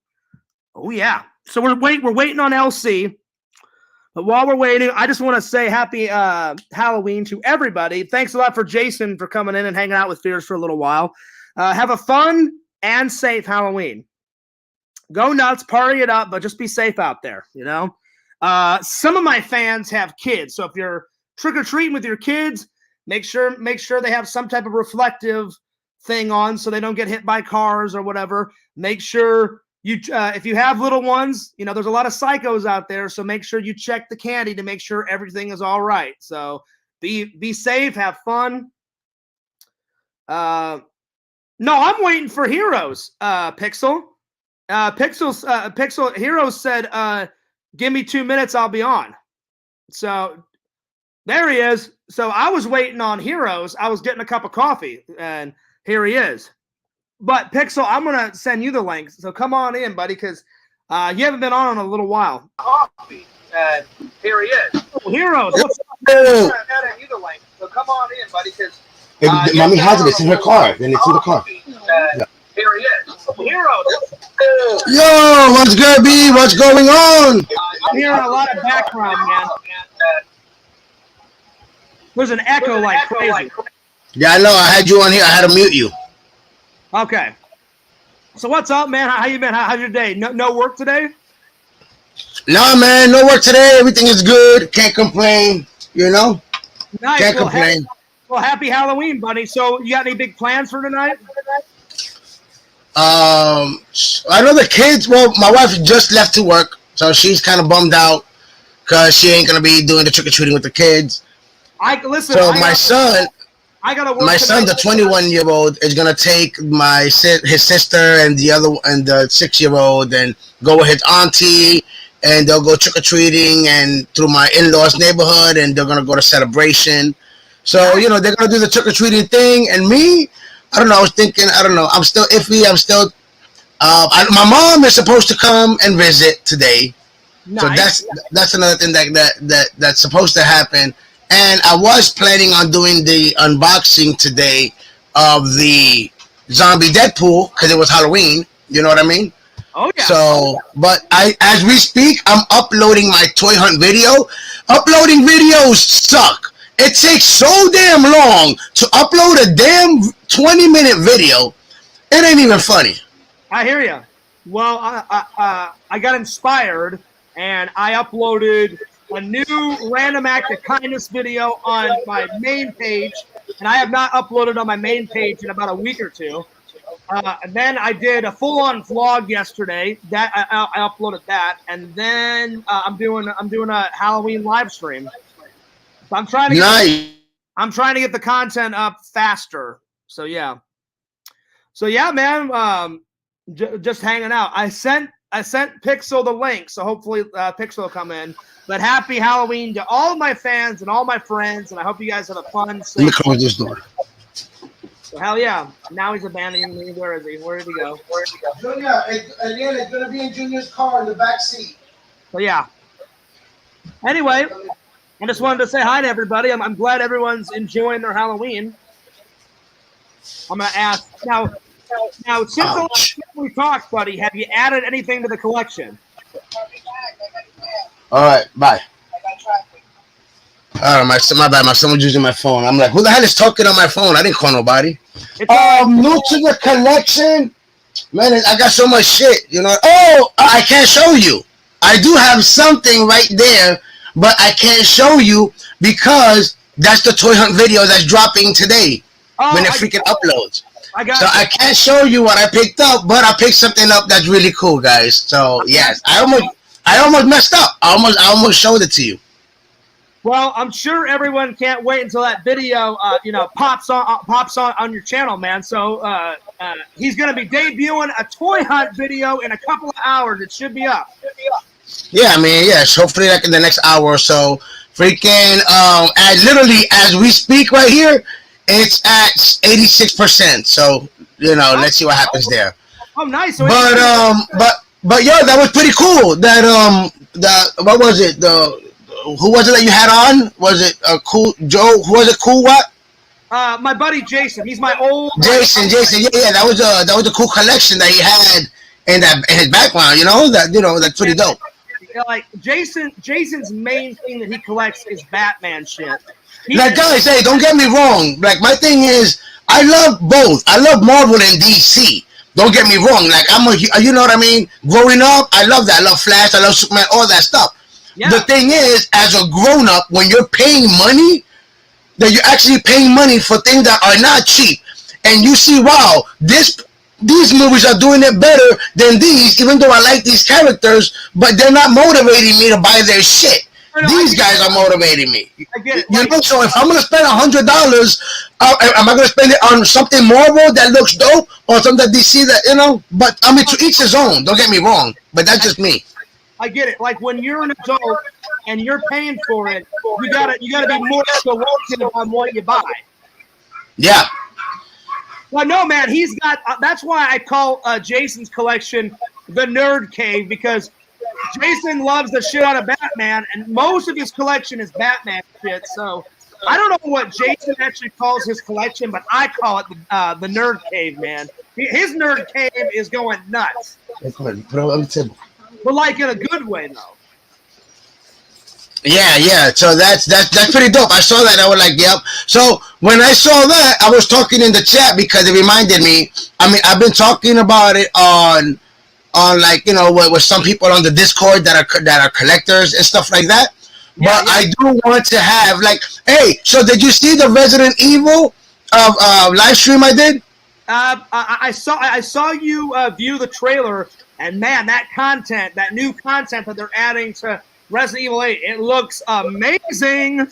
Oh yeah. So we're waiting on LC. But while we're waiting, I just want to say happy Halloween to everybody. Thanks a lot for Jason for coming in and hanging out with Fears for a little while. Have a fun and safe Halloween. Go nuts, party it up, but just be safe out there, you know? Some of my fans have kids, so if you're trick-or-treating with your kids, make sure they have some type of reflective thing on so they don't get hit by cars or whatever. Make sure you if you have little ones, you know, there's a lot of psychos out there, so make sure you check the candy to make sure everything is all right. So be safe, have fun. No, I'm waiting for Heroes, Pixel. Pixel Heroes said, give me 2 minutes, I'll be on. So there he is. So I was waiting on Heroes. I was getting a cup of coffee, and here he is. But Pixel, I'm gonna send you the link. So come on in, buddy, because you haven't been on in a little while. Coffee, and here he is. Oh, Heroes, what's up? I'm gonna send you the link. So come on in, buddy, because Mommy has it. It's in her car. Then it's in the car. Yeah. Here he is. Heroes. Yo, what's good, B? What's going on? I'm hearing a lot of background, man. There's an echo like crazy. Yeah, I know. I had you on here. I had to mute you. Okay. So what's up, man? How you been? How's your day? No work today? Nah, man. No work today. Everything is good. Can't complain. You know? Nice. Can't complain. Happy Halloween, buddy. So you got any big plans for tonight? I know the kids. Well, my wife just left to work, so she's kind of bummed out because she ain't gonna be doing the trick or treating with the kids. My son, the 21-year-old, is gonna take his sister and the 6-year-old and go with his auntie, and they'll go trick or treating and through my in-laws' neighborhood, and they're gonna go to Celebration. So they're gonna do the trick or treating thing, and me. I don't know. I was thinking. I don't know. I'm still iffy. I'm still. My mom is supposed to come and visit today, nice. So that's another thing that's supposed to happen. And I was planning on doing the unboxing today of the zombie Deadpool because it was Halloween. You know what I mean? Oh yeah. So, but as we speak, I'm uploading my toy hunt video. Uploading videos suck. It takes so damn long to upload a damn 20-minute video. It ain't even funny. I hear you. Well, I got inspired, and I uploaded a new random act of kindness video on my main page, and I have not uploaded on my main page in about a week or two. And then I did a full-on vlog yesterday. That I uploaded that, and then I'm doing a Halloween live stream. So I'm trying to get the content up faster. So yeah, man. Just hanging out. I sent Pixel the link, so hopefully Pixel will come in. But happy Halloween to all my fans and all my friends, and I hope you guys have a fun. Let me close this door. So hell yeah! Now he's abandoning me. Where is he? Where did he go? Junior, again, it's gonna be in Junior's car in the back seat. So yeah. Anyway. I just wanted to say hi to everybody. I'm glad everyone's enjoying their Halloween. I'm going to ask now since the last time we talked, buddy, have you added anything to the collection? All right, bye. My bad. My son was using my phone. I'm like, who the hell is talking on my phone? I didn't call nobody. New to the collection, man. I got so much shit. Oh, I can't show you. I do have something right there. But I can't show you because that's the toy hunt video that's dropping today when it freaking uploads. I can't show you what I picked up, but I picked something up that's really cool, guys. So yes, I almost messed up. I almost showed it to you. Well, I'm sure everyone can't wait until that video, pops on your channel, man. So he's gonna be debuting a toy hunt video in a couple of hours. It should be up. Yeah, I mean, yes. Hopefully, like in the next hour or so. Freaking, as we speak right here, it's at 86%. So let's see what happens there. Oh, nice. So but yeah, that was pretty cool. What was it? Who was it that you had on? Was it Cool Joe? Who was it? Cool what? My buddy Jason. He's my old Jason. Yeah, that was a cool collection that he had in his background. That's pretty dope. Like Jason's main thing that he collects is Batman shit. Guys, hey, don't get me wrong. Like, my thing is, I love both. I love Marvel and DC. Don't get me wrong. Like, you know what I mean? Growing up, I love that. I love Flash. I love Superman. All that stuff. Yeah. The thing is, as a grown up, when you're paying money, that you're actually paying money for things that are not cheap, and you see, wow, these movies are doing it better than these, even though I like these characters, but they're not motivating me to buy their shit. These guys are motivating me. I get it. You know, so if I'm gonna spend $100, am I gonna spend it on something Marvel that looks dope or something that DC that But I mean, to each his own. Don't get me wrong, but that's just me. I get it. Like when you're an adult and you're paying for it, you gotta be more selective on what you buy. Yeah. Well, no, man, he's got. That's why I call Jason's collection the Nerd Cave, because Jason loves the shit out of Batman, and most of his collection is Batman shit. So I don't know what Jason actually calls his collection, but I call it the Nerd Cave, man. His Nerd Cave is going nuts. Put it on the table. But like in a good way, though. Yeah. So that's pretty dope. I saw that. I was like, yep. So when I saw that, I was talking in the chat because it reminded me. I mean, I've been talking about it on like with some people on the Discord that are collectors and stuff like that. But I do want to have like, hey. So did you see the Resident Evil live stream I did? I saw you view the trailer, and man, that new content that they're adding to Resident Evil 8, it looks amazing.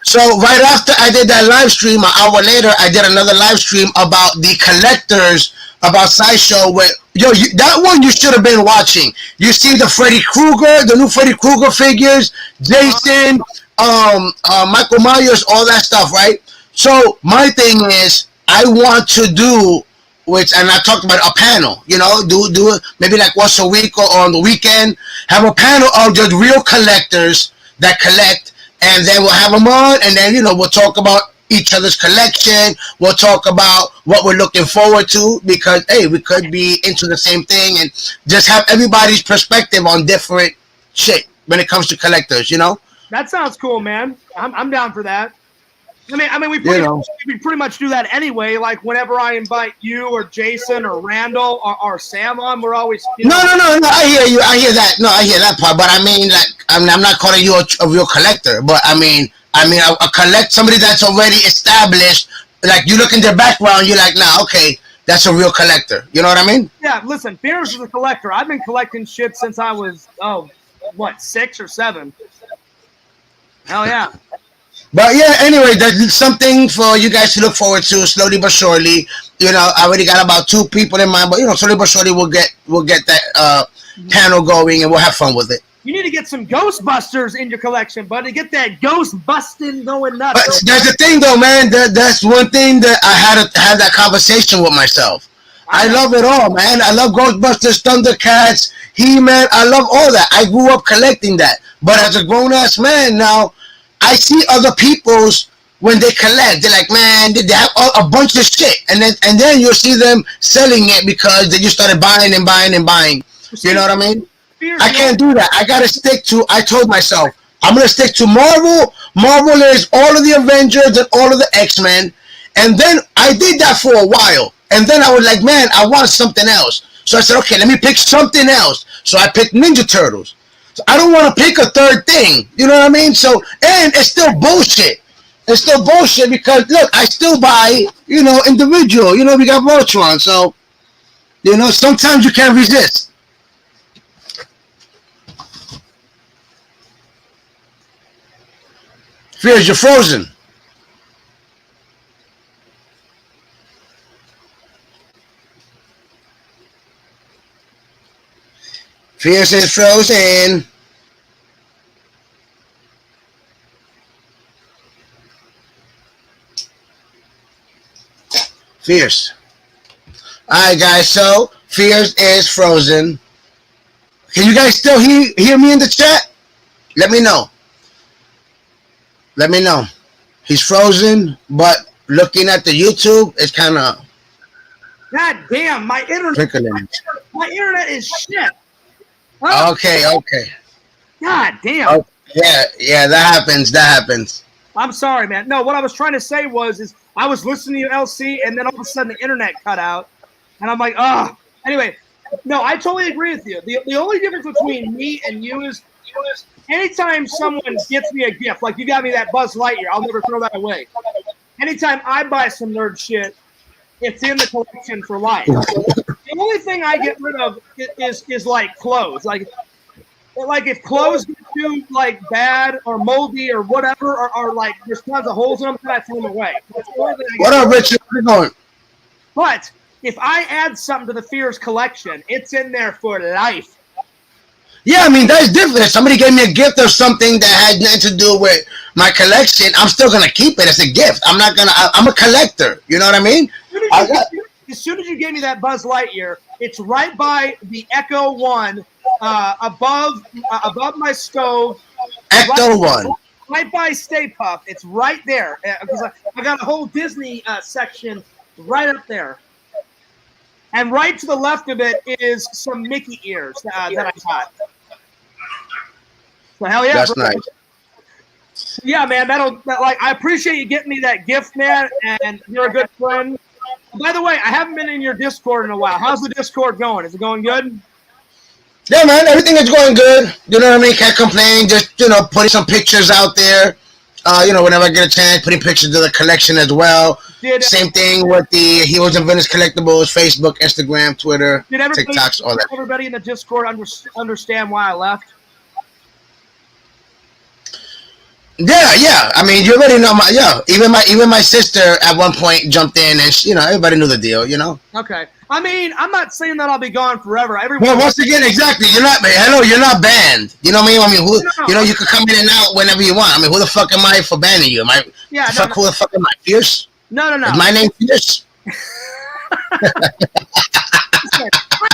So right after I did that live stream, an hour later, I did another live stream about the collectors, about Sideshow. That one you should have been watching. You see the Freddy Krueger, the new Freddy Krueger figures, Jason, Michael Myers, all that stuff, right? So my thing is, I want to do, and I talked about a panel, do it maybe like once a week or on the weekend, have a panel of just real collectors that collect, and then we'll have them on, and then, we'll talk about each other's collection, we'll talk about what we're looking forward to, because, hey, we could be into the same thing, and just have everybody's perspective on different shit when it comes to collectors, That sounds cool, man. I'm down for that. I mean, we pretty much do that anyway. Like whenever I invite you or Jason or Randall or Sam on, we're always. No. I hear you. I hear that. No, I hear that part. But I mean, like, I'm not calling you a real collector. But I mean, a collect somebody that's already established. Like you look in their background, you're like, nah, okay, that's a real collector. You know what I mean? Yeah. Listen, Fierce is a collector. I've been collecting shit since I was 6 or 7. Hell yeah. But yeah, anyway, that's something for you guys to look forward to slowly but surely. I already got about 2 people in mind, but slowly but surely we'll get that panel going and we'll have fun with it. You need to get some Ghostbusters in your collection, buddy. Get that ghost busting going nuts. But there's the thing, though, man. That's one thing that I had to have that conversation with myself. I love it all, man. I love Ghostbusters, Thundercats, He-Man. I love all that. I grew up collecting that. But as a grown-ass man now, I see other people's when they collect. They're like, man, they have a bunch of shit, and then you'll see them selling it because they just started buying and buying and buying. You know what I mean? I can't do that. I gotta stick to. I told myself I'm gonna stick to Marvel. Marvel is all of the Avengers and all of the X-Men, and then I did that for a while, and then I was like, man, I want something else. So I said, okay, let me pick something else. So I picked Ninja Turtles. I don't want to pick a third thing. You know what I mean? So, and it's still bullshit. It's still bullshit because, look, I still buy, individual. We got Voltron. So, sometimes you can't resist. Fears, you're frozen. Fierce is frozen. Fierce. Alright, guys, so Fierce is frozen. Can you guys still hear me in the chat? Let me know. Let me know. He's frozen, but looking at the YouTube, it's kind of. God damn, my internet is shit. Oh. Okay. God damn. Oh, yeah, that happens. I'm sorry, man. No, what I was trying to say is I was listening to you, LC, and then all of a sudden the internet cut out, and I'm like, oh. Anyway, no, I totally agree with you. The only difference between me and you is anytime someone gets me a gift, like you got me that Buzz Lightyear, I'll never throw that away. Anytime I buy some nerd shit, it's in the collection for life. The only thing I get rid of is like clothes. Like if clothes get do like bad or moldy or whatever, or like there's tons of holes in them, then I throw them away. What up, Richard? Where you going? But if I add something to the Fears collection, it's in there for life. Yeah, I mean, that's different. If somebody gave me a gift of something that had nothing to do with my collection, I'm still going to keep it as a gift. I'm not going to, I'm a collector. You know what I mean? As soon as you gave me that Buzz Lightyear, it's right by the Echo One, above my stove. Ecto One. Right by Stay Puft. It's right there. Because I got a whole Disney section right up there. And right to the left of it is some Mickey ears that I got. So hell yeah. That's bro. nice. Yeah, man, I appreciate you getting me that gift, man, and you're a good friend. By the way, I haven't been in your Discord in a while. How's the Discord going? Is it going good? Yeah, man, everything is going good. You know what I mean? Can't complain. Just, putting some pictures out there. Whenever I get a chance, putting pictures of the collection as well. Same thing with the Heroes and Villains Collectibles, Facebook, Instagram, Twitter, TikToks, all that. Did everybody in the Discord understand why I left? Yeah. I mean, you already know Even my sister at one point jumped in, and everybody knew the deal. Okay. I mean, I'm not saying that I'll be gone forever. Well, once again, exactly. You're not banned. You know what I mean? I mean, who? No. You can come in and out whenever you want. I mean, who the fuck am I for banning you? Am I? Yeah. Who the fuck am I? Fierce? No. Is my name Fierce? I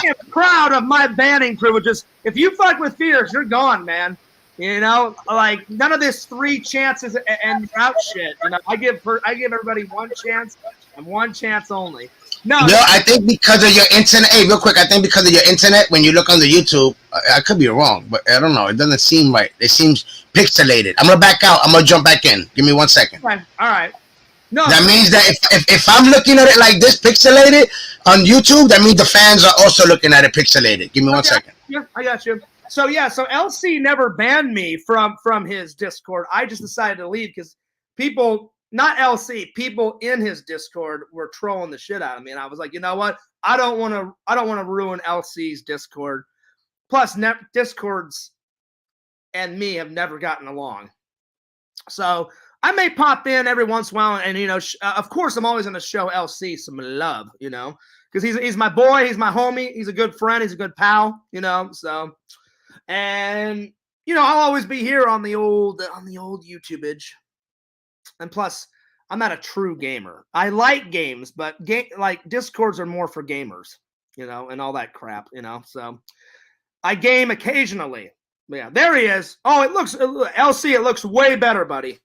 am proud of my banning privileges. If you fuck with Fierce, you're gone, man. Like none of this 3 chances and out shit. I give everybody one chance and one chance only. No, I think because of your internet. Hey, real quick, I think because of your internet, when you look on the YouTube, I could be wrong, but I don't know. It doesn't seem right. It seems pixelated. I'm gonna back out. I'm gonna jump back in. Give me 1 second. Okay. All right. No, that means that if I'm looking at it like this, pixelated on YouTube, that means the fans are also looking at it pixelated. Give me 1 second. Yeah, I got you. So LC never banned me from his Discord. I just decided to leave because people. Not LC, people in his Discord were trolling the shit out of me, and I was like, you know what? I don't want to ruin LC's Discord. Plus, Discords and me have never gotten along, so I may pop in every once in a while, and of course, I'm always going to show LC some love, because he's my boy, he's my homie, he's a good friend, he's a good pal, So, and I'll always be here on the old YouTubeage. And plus, I'm not a true gamer. I like games, but Discords are more for gamers, and all that crap, So I game occasionally. But yeah, there he is. Oh, LC, it looks way better, buddy.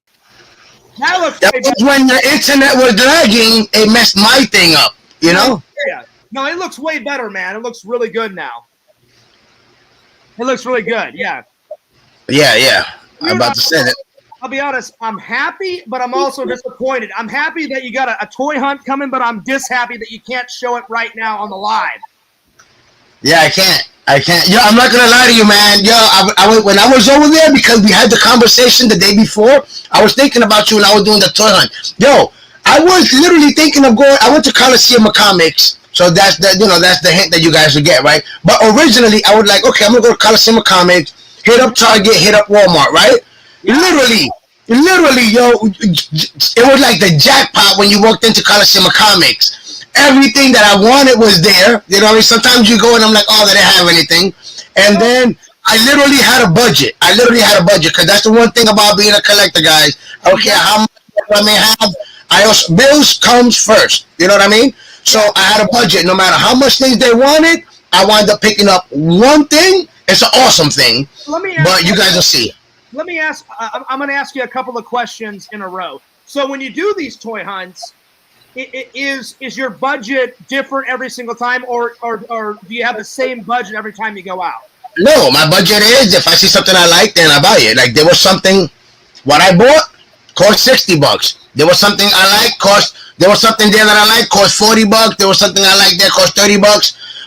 That looks way better. When the internet was lagging, it messed my thing up, Yeah. No, it looks way better, man. It looks really good now. It looks really good, yeah. Yeah. I'm about to say that. I'll be honest, I'm happy, but I'm also disappointed. I'm happy that you got a toy hunt coming, but I'm dishappy that you can't show it right now on the live. Yeah, I can't. Yo, I'm not going to lie to you, man. Yo, when I was over there, because we had the conversation the day before, I was thinking about you when I was doing the toy hunt. Yo, I was literally thinking of going. I went to Coliseum of Comics, so that's the hint that you guys would get, right? But originally, I was like, okay, I'm going to go to Coliseum of Comics, hit up Target, hit up Walmart, right? Yeah. Literally, yo, it was like the jackpot when you walked into Coliseum of Comics. Everything that I wanted was there. You know what I mean? Sometimes you go and I'm like, oh, they didn't have anything. And then I literally had a budget. Because that's the one thing about being a collector, guys. I don't care how much I may have. Bills comes first. You know what I mean? So I had a budget. No matter how much things they wanted, I wound up picking up one thing. It's an awesome thing. But you guys will see. Let me ask. I'm going to ask you a couple of questions in a row. So when you do these toy hunts, is your budget different every single time, or do you have the same budget every time you go out? No, my budget is if I see something I like, then I buy it. Like there was something, what I bought cost $60. There was something I like there was something there that I like cost $40. There was something I like that cost $30.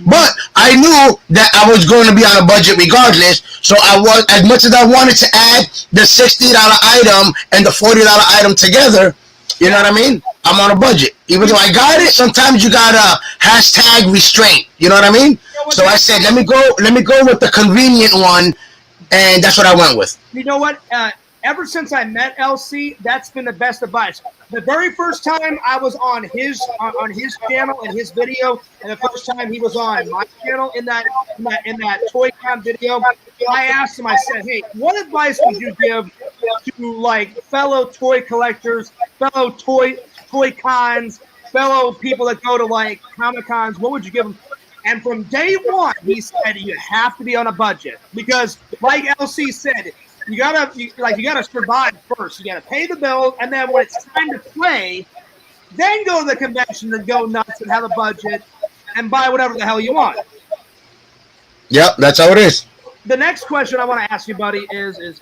But I knew that I was going to be on a budget regardless. So I was, as much as I wanted to add the $60 item and the $40 item together, you know what I mean? I'm on a budget. Even though I got it, sometimes you got a hashtag restraint. You know what I mean? So I said, let me go with the convenient one and that's what I went with. You know what? Ever since I met LC, that's been the best advice. The very first time I was on his channel and his video, and the first time he was on my channel in that Toy Con video, I asked him. I said, "Hey, what advice would you give to like fellow toy collectors, fellow toy cons, fellow people that go to like Comic Cons? What would you give them?" And from day one, he said, "You have to be on a budget because, like LC said." You gotta survive first. You gotta pay the bills, and then when it's time to play, then go to the convention and go nuts and have a budget and buy whatever the hell you want. Yep, that's how it is. The next question I want to ask you, buddy, is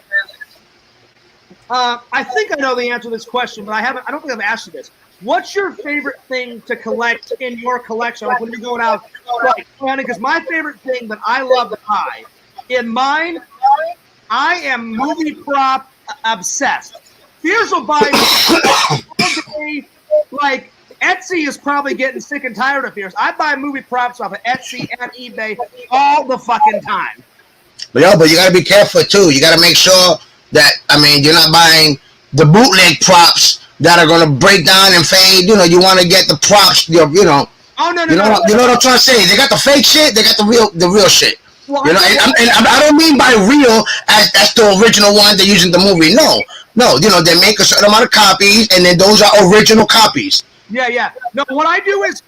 I think I know the answer to this question, but I don't think I've asked you this. What's your favorite thing to collect in your collection? Like when you're going out, like, because my favorite thing that I love to buy in mine. I am movie prop obsessed. Fierce will buy me like Etsy is probably getting sick and tired of Fierce. I buy movie props off of Etsy and eBay all the fucking time. But you gotta be careful too. You gotta make sure that you're not buying the bootleg props that are gonna break down and fade. You want to get the props. Oh no. You know what I'm trying to say? They got the fake shit. They got the real shit. Well, and I don't mean by real as the original one they use in the movie. No. They make a certain amount of copies, and then those are original copies. Yeah. No, what I do is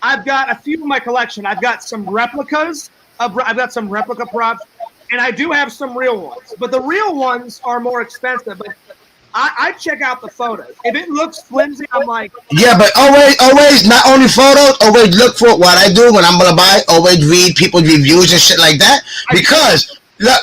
I've got a few in my collection. I've got some replicas. I've got some replica props, and I do have some real ones. But the real ones are more expensive. But I check out the photos. If it looks flimsy, I'm like... Yeah, but always, not only photos, always look for what I do when I'm going to buy. Always read people's reviews and shit like that. Because, look,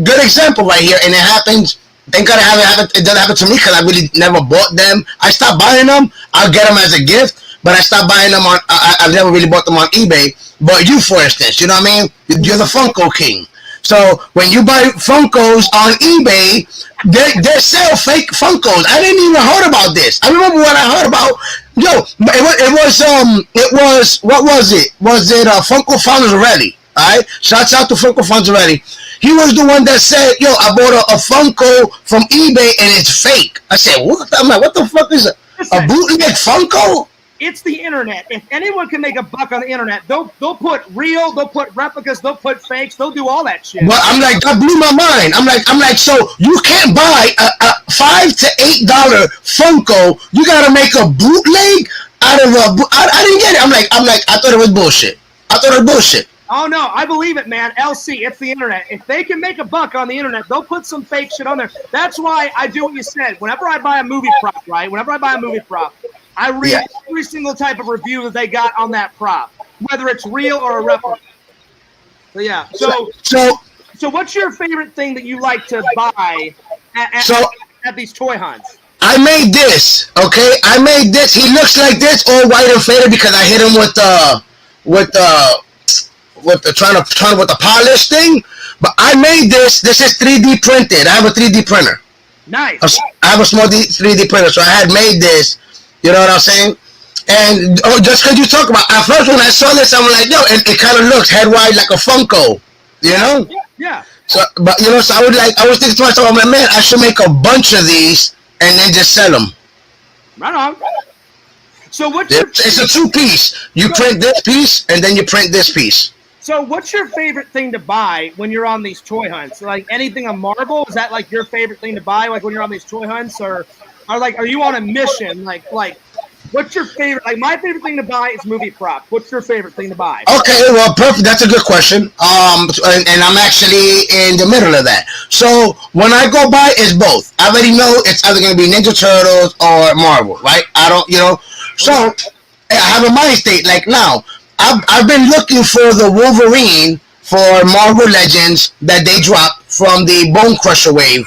good example right here, and it happens... Thank God it doesn't happen to me because I really never bought them. I stopped buying them. I'll get them as a gift, but I stopped buying them on... I've never really bought them on eBay. But you, for instance, you know what I mean? You're the Funko King. So when you buy Funkos on eBay, they sell fake Funkos. I didn't even heard about this. I remember when I heard about, it was what was it? Was it Funko Fonzarelli? All right, shouts out to Funko Fonzarelli. He was the one that said, I bought a Funko from eBay and it's fake. I said, what? I'm like, what the fuck is it? A bootleg Funko? It's the internet. If anyone can make a buck on the internet, they'll put real, they'll put replicas, they'll put fakes, they'll do all that shit. Well, I'm like, that blew my mind. I'm like, so you can't buy a $5 to $8 Funko. You gotta make a bootleg out of a. I didn't get it. I'm like, I thought it was bullshit. Oh no, I believe it, man. LC, it's the internet. If they can make a buck on the internet, they'll put some fake shit on there. That's why I do what you said. Whenever I buy a movie prop, right? I read every single type of review that they got on that prop, whether it's real or a replica. So yeah. So what's your favorite thing that you like to buy at these toy hunts? I made this. Okay, I made this. He looks like this, all white and faded because I hit him with the polish thing. But I made this. This is 3D printed. I have a 3D printer. Nice. I have a small 3D printer, so I had made this. You know what I'm saying? And just because you talk about, at first when I saw this, I'm like, it kind of looks head-wide like a Funko, you know? Yeah. So, but so I was thinking to myself, I'm like, man, I should make a bunch of these and then just sell them. Right on. So it's a two-piece. You print this piece and then you print this piece. So what's your favorite thing to buy when you're on these toy hunts? Like anything on Marvel? Is that like your favorite thing to buy, like when you're on these toy hunts, or are you on a mission? Like what's your favorite? Like my favorite thing to buy is movie props. What's your favorite thing to buy? Okay, well, perfect. That's a good question. And I'm actually in the middle of that. So when I go buy, it's both. I already know it's either gonna be Ninja Turtles or Marvel, right? I don't, So I have a mind state. Like now, I've been looking for the Wolverine for Marvel Legends that they dropped from the Bone Crusher wave.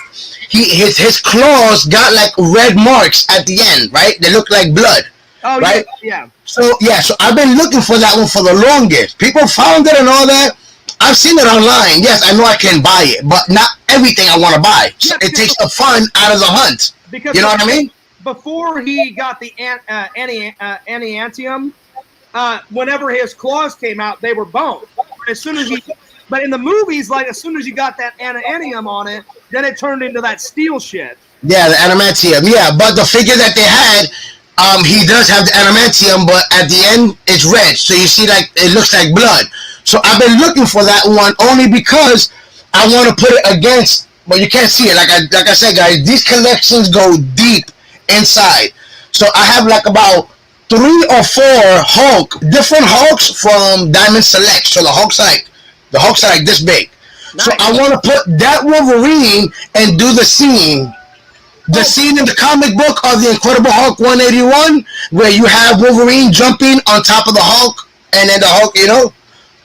His claws got like red marks at the end, right? They look like blood. Oh, right? Yeah. So I've been looking for that one for the longest. People found it and all that. I've seen it online. Yes, I know I can buy it, but not everything I want to buy. So it takes the fun out of the hunt. Because you know what I mean? Before he got the adamantium, whenever his claws came out, they were bone. As soon as But in the movies, like as soon as you got that adamantium on it, then it turned into that steel shit. Yeah, the adamantium. Yeah, but the figure that they had, he does have the adamantium, but at the end it's red. So you see, like it looks like blood. So I've been looking for that one only because I want to put it against. But you can't see it. Like I said, guys, these collections go deep inside. So I have like about 3 or 4 different Hulks from Diamond Select. So the Hulks are like this big. Nice. So I want to put that Wolverine and do the scene. The scene in the comic book of the Incredible Hulk 181, where you have Wolverine jumping on top of the Hulk, and then the Hulk, you know.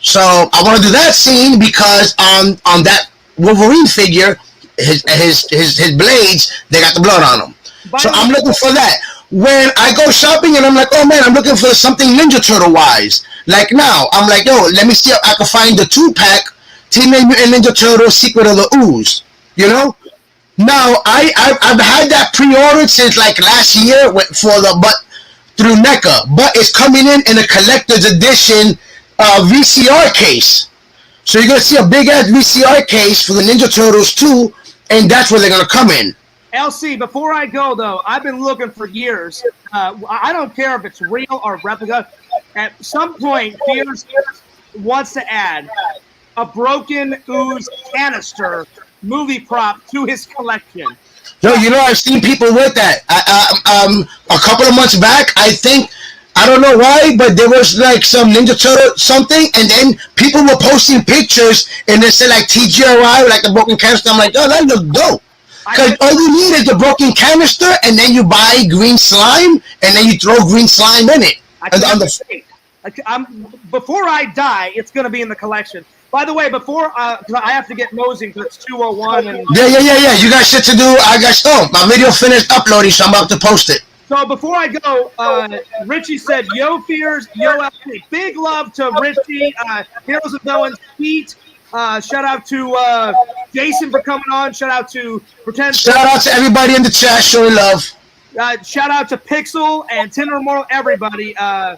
So I want to do that scene because on that Wolverine figure, his blades, they got the blood on them. So I'm looking for that. When I go shopping and I'm like, oh man, I'm looking for something Ninja Turtle wise. Like now, I'm like, yo, let me see if I can find the 2-pack Teenage Mutant Ninja Turtle Secret of the Ooze. You know. Now I've had that pre-ordered since like last year through NECA, but it's coming in a collector's edition VCR case. So you're gonna see a big ass VCR case for the Ninja Turtles 2, and that's where they're gonna come in. LC, before I go though, I've been looking for years. I don't care if it's real or replica. At some point, Fears wants to add a broken ooze canister movie prop to his collection. Yo, you know, I've seen people with that. A couple of months back, I don't know why, but there was like some Ninja Turtle something, and then people were posting pictures, and they said like TGRI, like the broken canister. I'm like, oh, that looks dope. Because all you need is the broken canister, and then you buy green slime, and then you throw green slime in it. Before I die, it's going to be in the collection. By the way, before I have to get mosing because it's 2:01. And yeah. You got shit to do. My video finished uploading, so I'm about to post it. So before I go, Richie said, "Yo, Fears, yo, LP." Big love to Richie. Heroes of Villains, Pete. Shout out to Jason for coming on. Shout out to Pretend. Shout out to everybody in the chat showing love. Shout out to Pixel and Tinder Immortal, everybody. I'm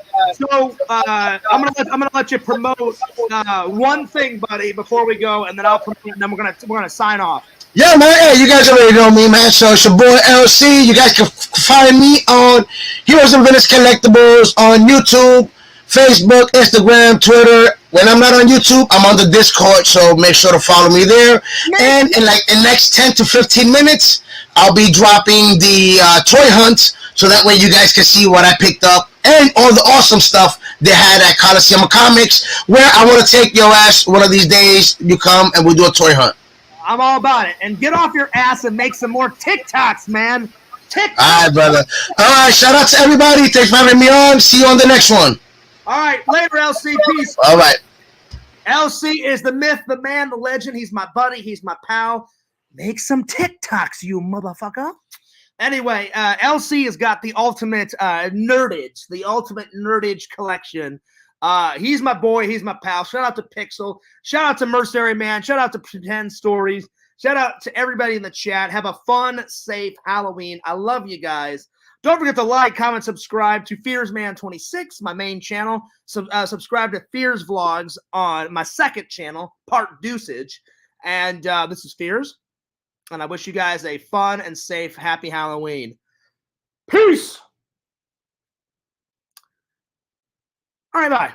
gonna let you promote one thing, buddy, before we go, and then I'll promote, and then we're gonna sign off. Yeah, man. Hey, you guys already know me, man. So it's your boy LC. You guys can find me on Heroes and Villains Collectibles on YouTube, Facebook, Instagram, Twitter. When I'm not on YouTube, I'm on the Discord, so make sure to follow me there. And in like the next 10 to 15 minutes, I'll be dropping the toy hunt, so that way you guys can see what I picked up and all the awesome stuff they had at Coliseum Comics, where I want to take your ass one of these days. You come and we'll do a toy hunt. I'm all about it. And get off your ass and make some more TikToks, man. TikTok. All right, brother. All right, shout out to everybody. Thanks for having me on. See you on the next one. All right, later, LC. Peace. All right. LC is the myth, the man, the legend. He's my buddy. He's my pal. Make some TikToks, you motherfucker. Anyway, LC has got the ultimate nerdage, the ultimate nerdage collection. He's my boy. He's my pal. Shout out to Pixel. Shout out to Mercenary Man. Shout out to Pretend Stories. Shout out to everybody in the chat. Have a fun, safe Halloween. I love you guys. Don't forget to like, comment, subscribe to FearsMan26, my main channel. Subscribe to Fears Vlogs on my second channel, Part Deuceage. And this is Fears. And I wish you guys a fun and safe, happy Halloween. Peace! All right, bye.